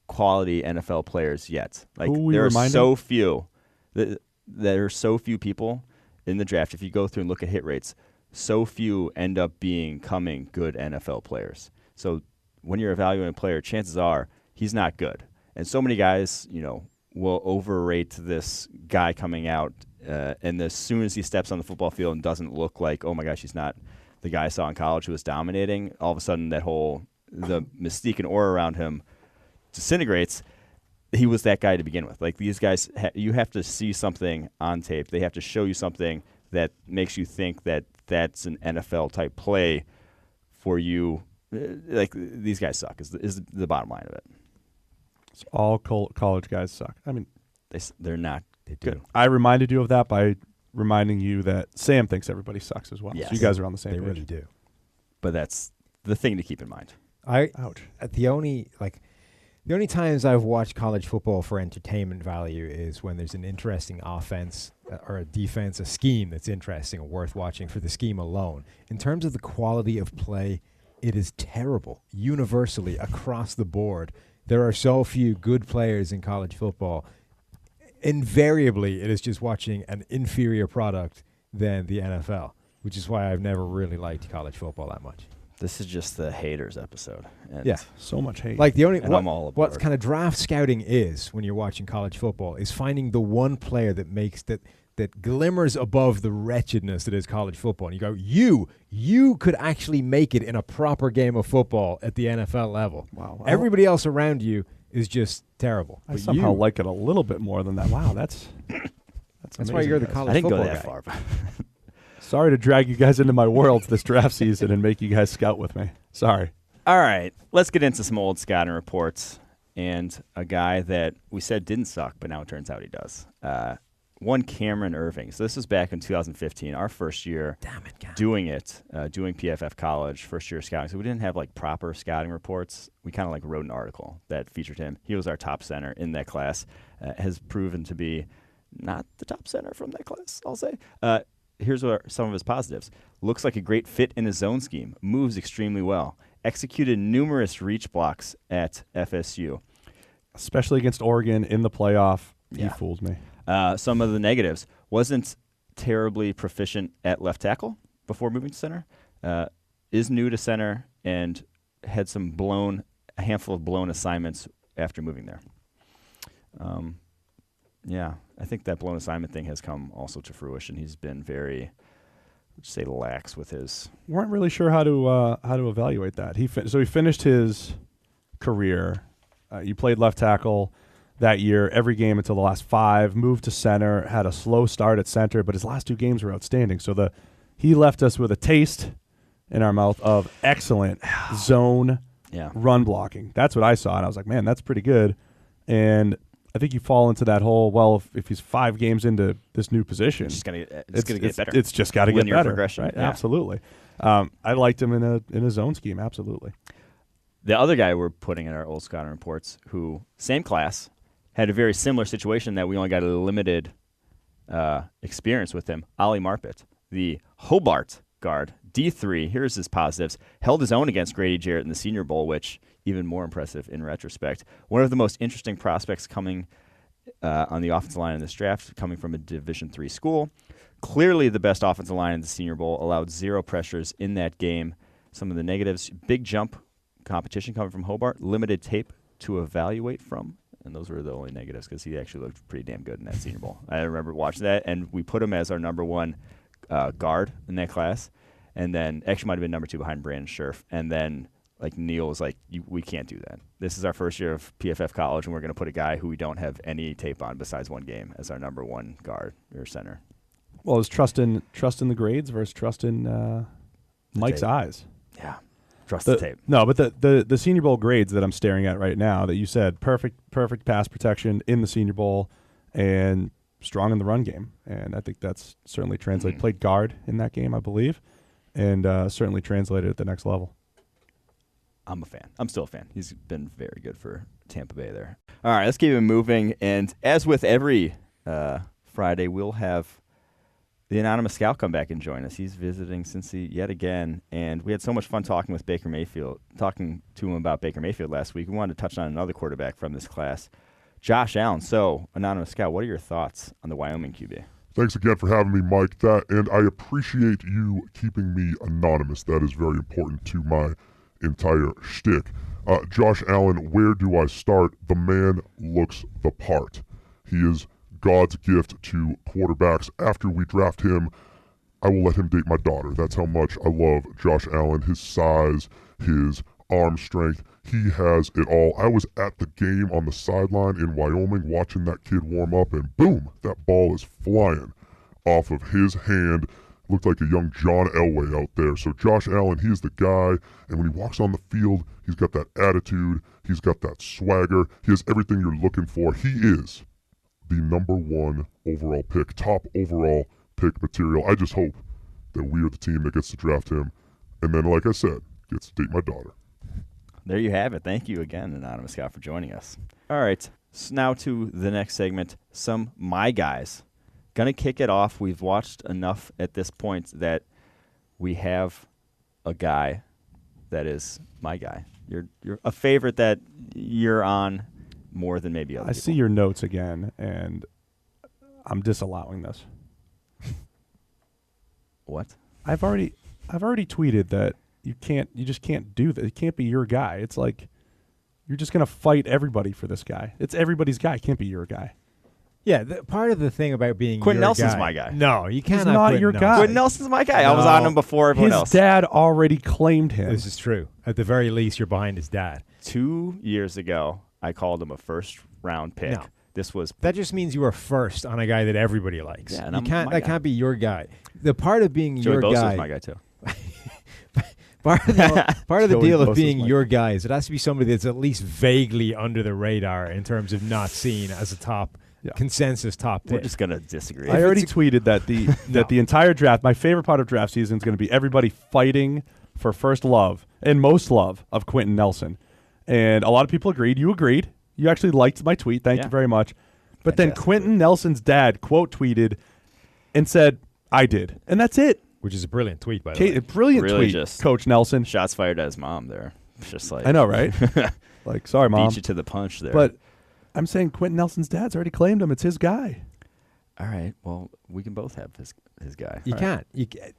[SPEAKER 1] quality NFL players yet. Like there are so few. There are so few people in the draft. If you go through and look at hit rates, so few end up becoming good NFL players. So when you're evaluating a player, chances are he's not good. And so many guys, will overrate this guy coming out, and as soon as he steps on the football field and doesn't look like, oh my gosh, he's not the guy I saw in college who was dominating, all of a sudden the mystique and aura around him disintegrates. He was that guy to begin with. Like these guys, you have to see something on tape. They have to show you something that makes you think that that's an NFL type play for you. Like these guys suck is the bottom line of it.
[SPEAKER 2] So all college guys suck. I mean,
[SPEAKER 1] they're not good.
[SPEAKER 2] I reminded you of that by reminding you that Sam thinks everybody sucks as well.
[SPEAKER 1] Yes.
[SPEAKER 2] So you guys are on the same page.
[SPEAKER 3] They really do.
[SPEAKER 1] But that's the thing to keep in mind.
[SPEAKER 2] Ouch.
[SPEAKER 3] The only times I've watched college football for entertainment value is when there's an interesting offense or a defense, a scheme that's interesting and worth watching for the scheme alone. In terms of the quality of play, it is terrible. Universally, across the board, there are so few good players in college football. Invariably, it is just watching an inferior product than the NFL, which is why I've never really liked college football that much.
[SPEAKER 1] This is just the haters episode. And
[SPEAKER 3] yeah,
[SPEAKER 2] so much hate.
[SPEAKER 3] Like the only
[SPEAKER 1] what
[SPEAKER 3] kind of draft scouting is when you're watching college football is finding the one player that makes that glimmers above the wretchedness that is college football. And you go, you could actually make it in a proper game of football at the NFL level.
[SPEAKER 2] Wow.
[SPEAKER 3] Everybody else around you is just terrible.
[SPEAKER 2] I somehow like it a little bit more than that. Wow, that's
[SPEAKER 3] why you're the college
[SPEAKER 1] I didn't
[SPEAKER 3] football
[SPEAKER 1] go that
[SPEAKER 3] guy.
[SPEAKER 1] far.
[SPEAKER 2] Sorry to drag you guys into my world this draft season and make you guys scout with me. Sorry.
[SPEAKER 1] All right, let's get into some old scouting reports and a guy that we said didn't suck, but now it turns out he does. One Cameron Irving. So this was back in 2015, our first year doing PFF college, first year scouting. So we didn't have like proper scouting reports. We kind of like wrote an article that featured him. He was our top center in that class. Has proven to be not the top center from that class, I'll say. Here's some of his positives. Looks like a great fit in his zone scheme. Moves extremely well. executed numerous reach blocks at FSU.
[SPEAKER 2] Especially against Oregon in the playoff. He
[SPEAKER 1] Yeah.
[SPEAKER 2] fooled me.
[SPEAKER 1] Some of the negatives: wasn't terribly proficient at left tackle before moving to center. Is new to center and had a handful of blown assignments after moving there. Yeah, I think that blown assignment thing has come also to fruition. He's been very, let's say, lax with his.
[SPEAKER 2] Weren't really sure how to evaluate that. He finished his career. He played left tackle that year every game until the last 5. Moved to center. Had a slow start at center, but his last 2 games were outstanding. So he left us with a taste in our mouth of excellent zone run blocking. That's what I saw, and I was like, man, that's pretty good. And I think you fall into that whole, well, if he's 5 games into this new position,
[SPEAKER 1] It's going to get better.
[SPEAKER 2] It's just got to get
[SPEAKER 1] Linear
[SPEAKER 2] better.
[SPEAKER 1] progression.
[SPEAKER 2] Right?
[SPEAKER 1] Yeah.
[SPEAKER 2] Absolutely. I liked him in a zone scheme. Absolutely.
[SPEAKER 1] The other guy we're putting in our old scouting reports, who, same class, had a very similar situation that we only got a limited experience with him, Ollie Marpet, the Hobart guard, D3. Here's his positives. Held his own against Grady Jarrett in the Senior Bowl, which even more impressive in retrospect. One of the most interesting prospects coming on the offensive line in this draft, coming from a Division III school. Clearly the best offensive line in the Senior Bowl, allowed 0 pressures in that game. Some of the negatives: big jump competition coming from Hobart, limited tape to evaluate from, and those were the only negatives because he actually looked pretty damn good in that Senior Bowl. I remember watching that, and we put him as our number 1 guard in that class, and then actually might have been number 2 behind Brandon Scherf, and then Neil was like, we can't do that. This is our first year of PFF college, and we're going to put a guy who we don't have any tape on besides 1 game as our number 1 guard or center.
[SPEAKER 2] Well, it's trust in the grades versus trust in Mike's
[SPEAKER 1] tape.
[SPEAKER 2] eyes.
[SPEAKER 1] Yeah, trust the tape.
[SPEAKER 2] No, but the Senior Bowl grades that I'm staring at right now, that you said perfect pass protection in the Senior Bowl and strong in the run game, and I think that's certainly translated. Played guard in that game, I believe, and certainly translated at the next level.
[SPEAKER 1] I'm a fan. I'm still a fan. He's been very good for Tampa Bay there. All right, let's keep it moving. And as with every Friday, we'll have the anonymous scout come back and join us. He's visiting Cincy yet again, and we had so much fun talking to him about Baker Mayfield last week. We wanted to touch on another quarterback from this class, Josh Allen. So, anonymous scout, what are your thoughts on the Wyoming QB?
[SPEAKER 4] Thanks again for having me, Mike. And I appreciate you keeping me anonymous. That is very important to my entire shtick. Josh Allen, where do I start? The man looks the part. He is God's gift to quarterbacks. After we draft him, I will let him date my daughter. That's how much I love Josh Allen. His size, his arm strength, he has it all. I was at the game on the sideline in Wyoming watching that kid warm up, and boom, that ball is flying off of his hand. Looked like a young John Elway out there. So Josh Allen, he is the guy, and when he walks on the field, he's got that attitude, he's got that swagger, he has everything you're looking for. He is the number 1 overall pick, top overall pick material. I just hope that we are the team that gets to draft him, and then, like I said, gets to date my daughter.
[SPEAKER 1] There you have it. Thank you again, Anonymous Scout, for joining us. All right, so now to the next segment, some My Guys. Going to kick it off. We've watched enough at this point that we have a guy that is my guy. You're a favorite that you're on more than maybe other people.
[SPEAKER 2] See your notes again, and I'm disallowing this.
[SPEAKER 1] What?
[SPEAKER 2] I've already tweeted that you just can't do that. It can't be your guy. It's like you're just gonna fight everybody for this guy. It's everybody's guy. It can't be your guy.
[SPEAKER 3] Yeah, part of the thing about being
[SPEAKER 1] Quentin
[SPEAKER 3] your
[SPEAKER 1] Nelson's
[SPEAKER 3] guy,
[SPEAKER 1] my guy.
[SPEAKER 3] No, you can't.
[SPEAKER 2] He's not your guy.
[SPEAKER 1] Quentin Nelson's my guy. I was on him before everyone else.
[SPEAKER 2] His dad already claimed him.
[SPEAKER 3] This is true. At the very least, you're behind his dad.
[SPEAKER 1] 2 years ago, I called him a first-round pick.
[SPEAKER 3] No.
[SPEAKER 1] That
[SPEAKER 3] just means you were first on a guy that everybody likes.
[SPEAKER 1] Yeah, and
[SPEAKER 3] that can't be your guy. The part of being
[SPEAKER 1] Joey
[SPEAKER 3] your
[SPEAKER 1] Bosa's
[SPEAKER 3] guy.
[SPEAKER 1] my guy too.
[SPEAKER 3] Part of the
[SPEAKER 2] Joey
[SPEAKER 3] deal of
[SPEAKER 2] Bosa's
[SPEAKER 3] being
[SPEAKER 2] my
[SPEAKER 3] your guy is it has to be somebody that's at least vaguely under the radar in terms of not seen as a top consensus top
[SPEAKER 1] We're
[SPEAKER 3] pick.
[SPEAKER 1] just gonna disagree.
[SPEAKER 2] I already tweeted that the entire draft, my favorite part of draft season is going to be everybody fighting for first love and most love of Quentin Nelson. And a lot of people agreed. You agreed. You actually liked my tweet. Thank you very much. But then Quentin Nelson's dad quote tweeted and said, I did. And that's it.
[SPEAKER 3] which is a brilliant tweet, by the way.
[SPEAKER 2] Brilliant
[SPEAKER 1] Really
[SPEAKER 2] tweet,
[SPEAKER 1] just
[SPEAKER 2] Coach Nelson.
[SPEAKER 1] Shots fired at his mom there. It's just like
[SPEAKER 2] I know, right? Like, sorry, Mom.
[SPEAKER 1] beat you to the punch there.
[SPEAKER 2] But I'm saying Quentin Nelson's dad's already claimed him. It's his guy.
[SPEAKER 1] all right, well, we can both have his guy.
[SPEAKER 3] You
[SPEAKER 1] All
[SPEAKER 3] can't.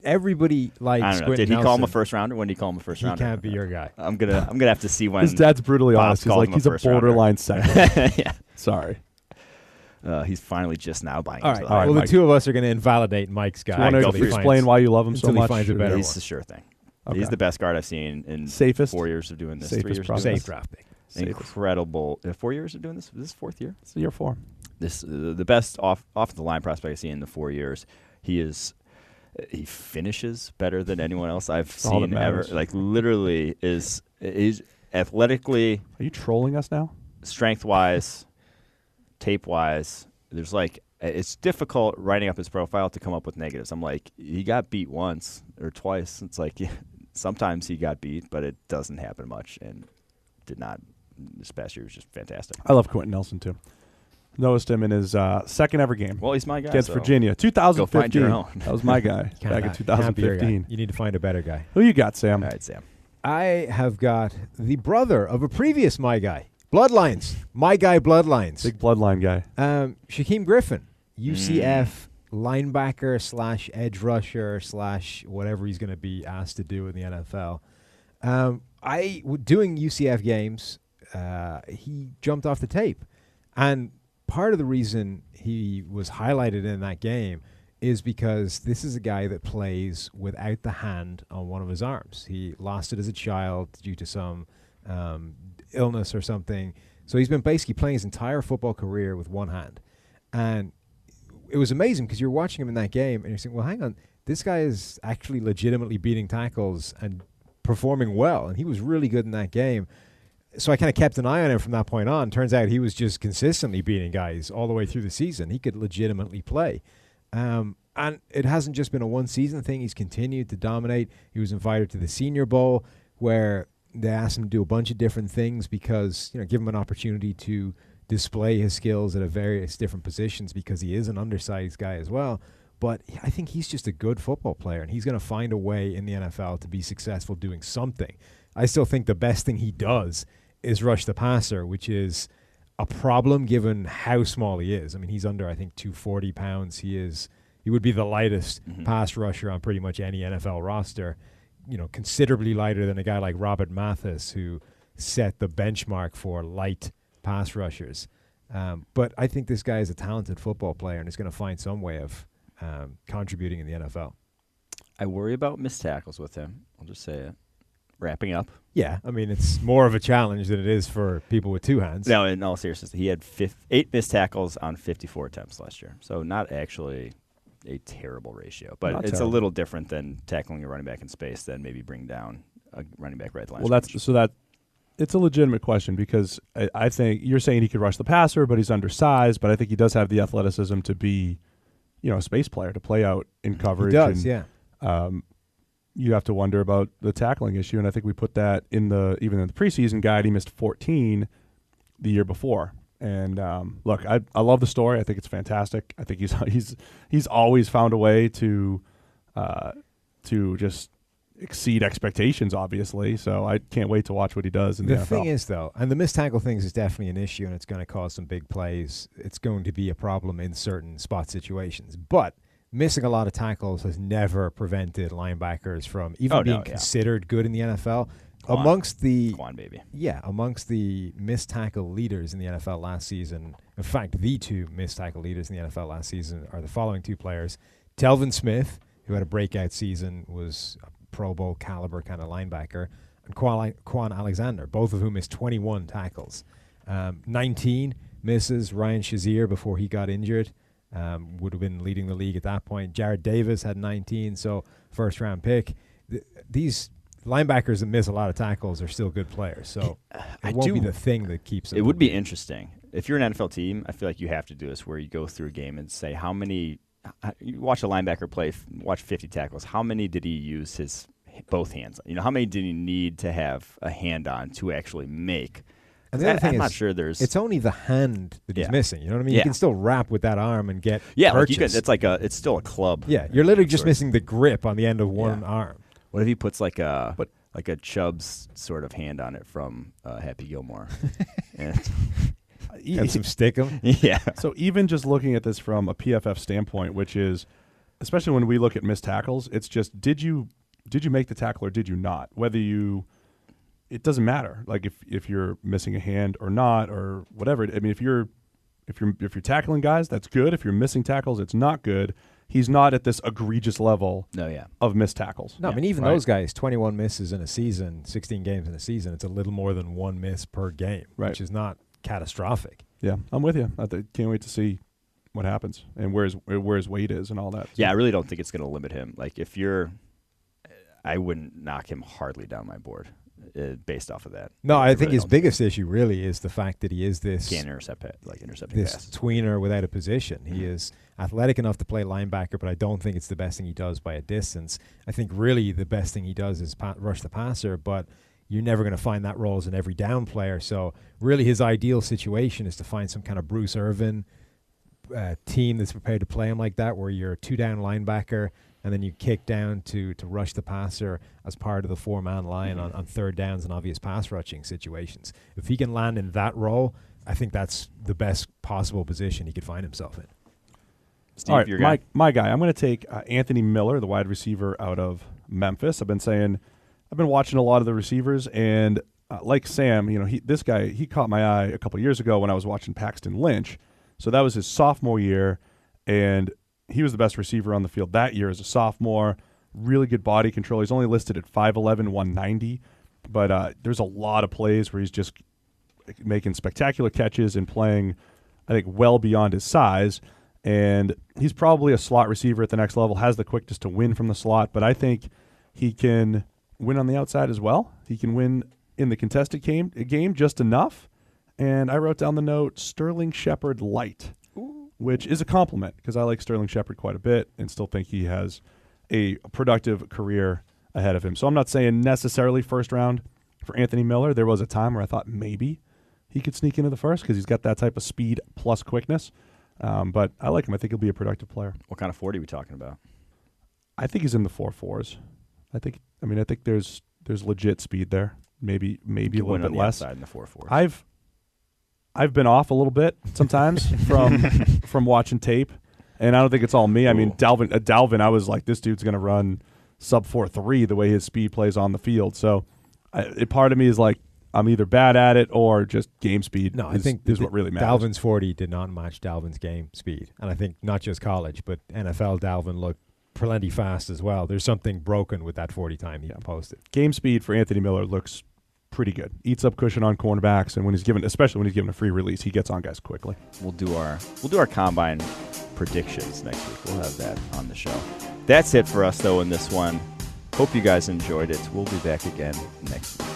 [SPEAKER 3] Everybody likes
[SPEAKER 1] I don't know.
[SPEAKER 3] Quentin
[SPEAKER 1] Did he call him a
[SPEAKER 3] Nelson.
[SPEAKER 1] first rounder? When did he call him a first
[SPEAKER 3] He
[SPEAKER 1] rounder?
[SPEAKER 3] can't be your guy.
[SPEAKER 1] I'm gonna have to see when
[SPEAKER 2] His dad's brutally
[SPEAKER 1] Bob's
[SPEAKER 2] honest. He's
[SPEAKER 1] called
[SPEAKER 2] like,
[SPEAKER 1] him a
[SPEAKER 2] he's a
[SPEAKER 1] first rounder.
[SPEAKER 2] borderline second.
[SPEAKER 1] yeah.
[SPEAKER 2] Sorry.
[SPEAKER 1] He's finally just now buying
[SPEAKER 3] All
[SPEAKER 1] into
[SPEAKER 3] right.
[SPEAKER 1] the
[SPEAKER 2] All right,
[SPEAKER 3] Well,
[SPEAKER 2] Mike.
[SPEAKER 3] the two of us are going to invalidate Mike's guy.
[SPEAKER 2] Do you want
[SPEAKER 1] go
[SPEAKER 2] to
[SPEAKER 1] for it.
[SPEAKER 2] explain why you love him so
[SPEAKER 3] until he
[SPEAKER 2] much?
[SPEAKER 3] finds a better
[SPEAKER 1] He's
[SPEAKER 3] one.
[SPEAKER 1] the sure thing.
[SPEAKER 2] Okay.
[SPEAKER 1] He's the best guard I've seen in
[SPEAKER 2] Safest?
[SPEAKER 1] 4 years of doing this.
[SPEAKER 2] Safest
[SPEAKER 1] 3 years of
[SPEAKER 2] process.
[SPEAKER 1] doing
[SPEAKER 3] Safe
[SPEAKER 1] this.
[SPEAKER 3] drafting.
[SPEAKER 2] Safest.
[SPEAKER 1] Incredible. 4 years of doing this. Is this fourth year?
[SPEAKER 2] It's year 4.
[SPEAKER 1] This the best off the line prospect I've seen in the 4 years. He finishes better than anyone else I've
[SPEAKER 2] all that
[SPEAKER 1] seen ever.
[SPEAKER 2] matters.
[SPEAKER 1] Like literally is athletically,
[SPEAKER 2] Are you trolling us now?
[SPEAKER 1] strength wise, tape wise. There's like it's difficult writing up his profile to come up with negatives. I'm like, he got beat once or twice. It's like sometimes he got beat, but it doesn't happen much, and did not. This past year was just fantastic.
[SPEAKER 2] I love Quentin Nelson, too. Noticed him in his second ever game
[SPEAKER 1] Well, he's my guy.
[SPEAKER 2] against
[SPEAKER 1] so
[SPEAKER 2] Virginia.
[SPEAKER 1] Go find
[SPEAKER 2] 2015.
[SPEAKER 1] your own.
[SPEAKER 2] That was my guy back in
[SPEAKER 3] Can't be your guy.
[SPEAKER 2] 2015.
[SPEAKER 3] You need to find a better guy.
[SPEAKER 2] Who you got, Sam?
[SPEAKER 1] All right, Sam.
[SPEAKER 3] I have got the brother of a previous my guy. Bloodlines. My guy Bloodlines.
[SPEAKER 2] Big bloodline guy.
[SPEAKER 3] Shaquem Griffin. UCF linebacker / edge rusher / whatever he's going to be asked to do in the NFL. Doing UCF games, he jumped off the tape. And part of the reason he was highlighted in that game is because this is a guy that plays without the hand on one of his arms. He lost it as a child due to some illness or something. So he's been basically playing his entire football career with one hand. And it was amazing because you're watching him in that game and you're saying, well, hang on, this guy is actually legitimately beating tackles and performing well. And he was really good in that game. So I kind of kept an eye on him from that point on. Turns out he was just consistently beating guys all the way through the season. He could legitimately play. And it hasn't just been a one-season thing. He's continued to dominate. He was invited to the Senior Bowl where they asked him to do a bunch of different things because, give him an opportunity to display his skills at various different positions because he is an undersized guy as well. But I think he's just a good football player, and he's going to find a way in the NFL to be successful doing something. I still think the best thing he does is rush the passer, which is a problem given how small he is. I mean, he's under, I think, 240 pounds. He would be the lightest pass rusher on pretty much any NFL roster, considerably lighter than a guy like Robert Mathis, who set the benchmark for light pass rushers. But I think this guy is a talented football player and is going to find some way of contributing in the NFL.
[SPEAKER 1] I worry about missed tackles with him. I'll just say it. Wrapping up.
[SPEAKER 3] Yeah, I mean, it's more of a challenge than it is for people with two hands.
[SPEAKER 1] No, in all seriousness, he had 8 missed tackles on 54 attempts last year. So not actually a terrible ratio. But
[SPEAKER 2] Not
[SPEAKER 1] it's
[SPEAKER 2] terrible.
[SPEAKER 1] a little different than tackling a running back in space than maybe bring down a running back right at the line.
[SPEAKER 2] Well, it's a legitimate question because I think you're saying he could rush the passer, but he's undersized. But I think he does have the athleticism to be, a space player to play out in coverage.
[SPEAKER 3] He does,
[SPEAKER 2] and,
[SPEAKER 3] yeah.
[SPEAKER 2] You have to wonder about the tackling issue, and I think we put that even in the preseason guide. He missed 14 the year before. And look, I love the story. I think it's fantastic. I think he's always found a way to just exceed expectations, obviously. So I can't wait to watch what he does in the NFL.
[SPEAKER 3] The thing is, though, and the missed tackle things is definitely an issue, and it's going to cause some big plays. It's going to be a problem in certain spot situations. But missing a lot of tackles has never prevented linebackers from even being considered good in the NFL. Amongst the missed tackle leaders in the NFL last season, in fact, the two missed tackle leaders in the NFL last season are the following two players. Telvin Smith, who had a breakout season, was a Pro Bowl caliber kind of linebacker, and Quan Alexander, both of whom missed 21 tackles. 19 misses Ryan Shazier before he got injured. Would have been leading the league at that point. Jared Davis had 19, so first-round pick. These linebackers that miss a lot of tackles are still good players, so it won't be the thing that keeps them.
[SPEAKER 1] It would be interesting. If you're an NFL team, I feel like you have to do this where you go through a game and say how many – you watch a linebacker play, watch 50 tackles. How many did he use his both hands? How many did he need to have a hand on to actually make
[SPEAKER 3] And the other thing
[SPEAKER 1] I'm
[SPEAKER 3] is,
[SPEAKER 1] not sure there's.
[SPEAKER 3] it's only the hand that he's
[SPEAKER 1] Yeah.
[SPEAKER 3] missing. You know what I mean?
[SPEAKER 1] Yeah.
[SPEAKER 3] You can still wrap with that arm and get
[SPEAKER 1] like
[SPEAKER 3] purchase.
[SPEAKER 1] it's still a club.
[SPEAKER 3] Yeah, you're literally just
[SPEAKER 1] Sort of.
[SPEAKER 3] missing the grip on the end of one arm.
[SPEAKER 1] What if he puts like a Chubb's sort of hand on it from Happy Gilmore? and
[SPEAKER 3] And some stickum.
[SPEAKER 1] yeah.
[SPEAKER 2] So even just looking at this from a PFF standpoint, which is, especially when we look at missed tackles, it's just did you make the tackle or did you not? It doesn't matter. Like if you're missing a hand or not or whatever. I mean, if you're tackling guys, that's good. If you're missing tackles, it's not good. He's not at this egregious level of missed tackles.
[SPEAKER 3] No, I mean, even those guys, 21 misses in a season, 16 games in a season, it's a little more than one miss per game, which is not catastrophic.
[SPEAKER 2] Yeah, I'm with you. I can't wait to see what happens and where his weight is and all that.
[SPEAKER 1] Yeah, I really don't think it's going to limit him. Like I wouldn't knock him hardly down my board based off of that.
[SPEAKER 3] No, I think
[SPEAKER 1] really
[SPEAKER 3] his biggest issue really is the fact that he is this
[SPEAKER 1] can't intercepting
[SPEAKER 3] this
[SPEAKER 1] passes.
[SPEAKER 3] tweener without a position. He is athletic enough to play linebacker, but I don't think it's the best thing he does by a distance. I think really the best thing he does is rush the passer, but you're never going to find that role as an every down player. So really his ideal situation is to find some kind of Bruce Irvin team that's prepared to play him like that, where you're a two-down linebacker and then you kick down to rush the passer as part of the four-man line on third downs and obvious pass rushing situations. If he can land in that role, I think that's the best possible position he could find himself in.
[SPEAKER 1] Steve,
[SPEAKER 2] all right,
[SPEAKER 1] your guy.
[SPEAKER 2] my guy. I'm going to take Anthony Miller, the wide receiver out of Memphis. I've been watching a lot of the receivers, and like Sam, this guy, he caught my eye a couple years ago when I was watching Paxton Lynch. So that was his sophomore year, and he was the best receiver on the field that year as a sophomore. Really good body control. He's only listed at 5'11", 190, but there's a lot of plays where he's just making spectacular catches and playing, I think, well beyond his size. And he's probably a slot receiver at the next level, has the quickness to win from the slot, but I think he can win on the outside as well. He can win in the contested game just enough. And I wrote down the note, Sterling Shepard light, which is a compliment because I like Sterling Shepard quite a bit and still think he has a productive career ahead of him. So I'm not saying necessarily first round for Anthony Miller. There was a time where I thought maybe he could sneak into the first because he's got that type of speed plus quickness. But I like him. I think he'll be a productive player.
[SPEAKER 1] What kind of 40 are we talking about?
[SPEAKER 2] I think he's in the 4.4s. I think there's legit speed there. Maybe a little bit less.
[SPEAKER 1] In the 4.4s.
[SPEAKER 2] I've been off a little bit sometimes from watching tape, and I don't think it's all me. I mean, Dalvin, I was like, this dude's going to run sub 4.3 the way his speed plays on the field. So part of me is like, I'm either bad at it or just game speed.
[SPEAKER 3] No, I think
[SPEAKER 2] is what really matters.
[SPEAKER 3] Dalvin's 40 did not match Dalvin's game speed, and I think not just college, but NFL Dalvin looked plenty fast as well. There's something broken with that 40 time he posted.
[SPEAKER 2] Game speed for Anthony Miller looks pretty good. Eats up cushion on cornerbacks, and especially when he's given a free release, he gets on guys quickly.
[SPEAKER 1] We'll do our combine predictions next week. We'll have that on the show. That's it for us though in this one. Hope you guys enjoyed it. We'll be back again next week.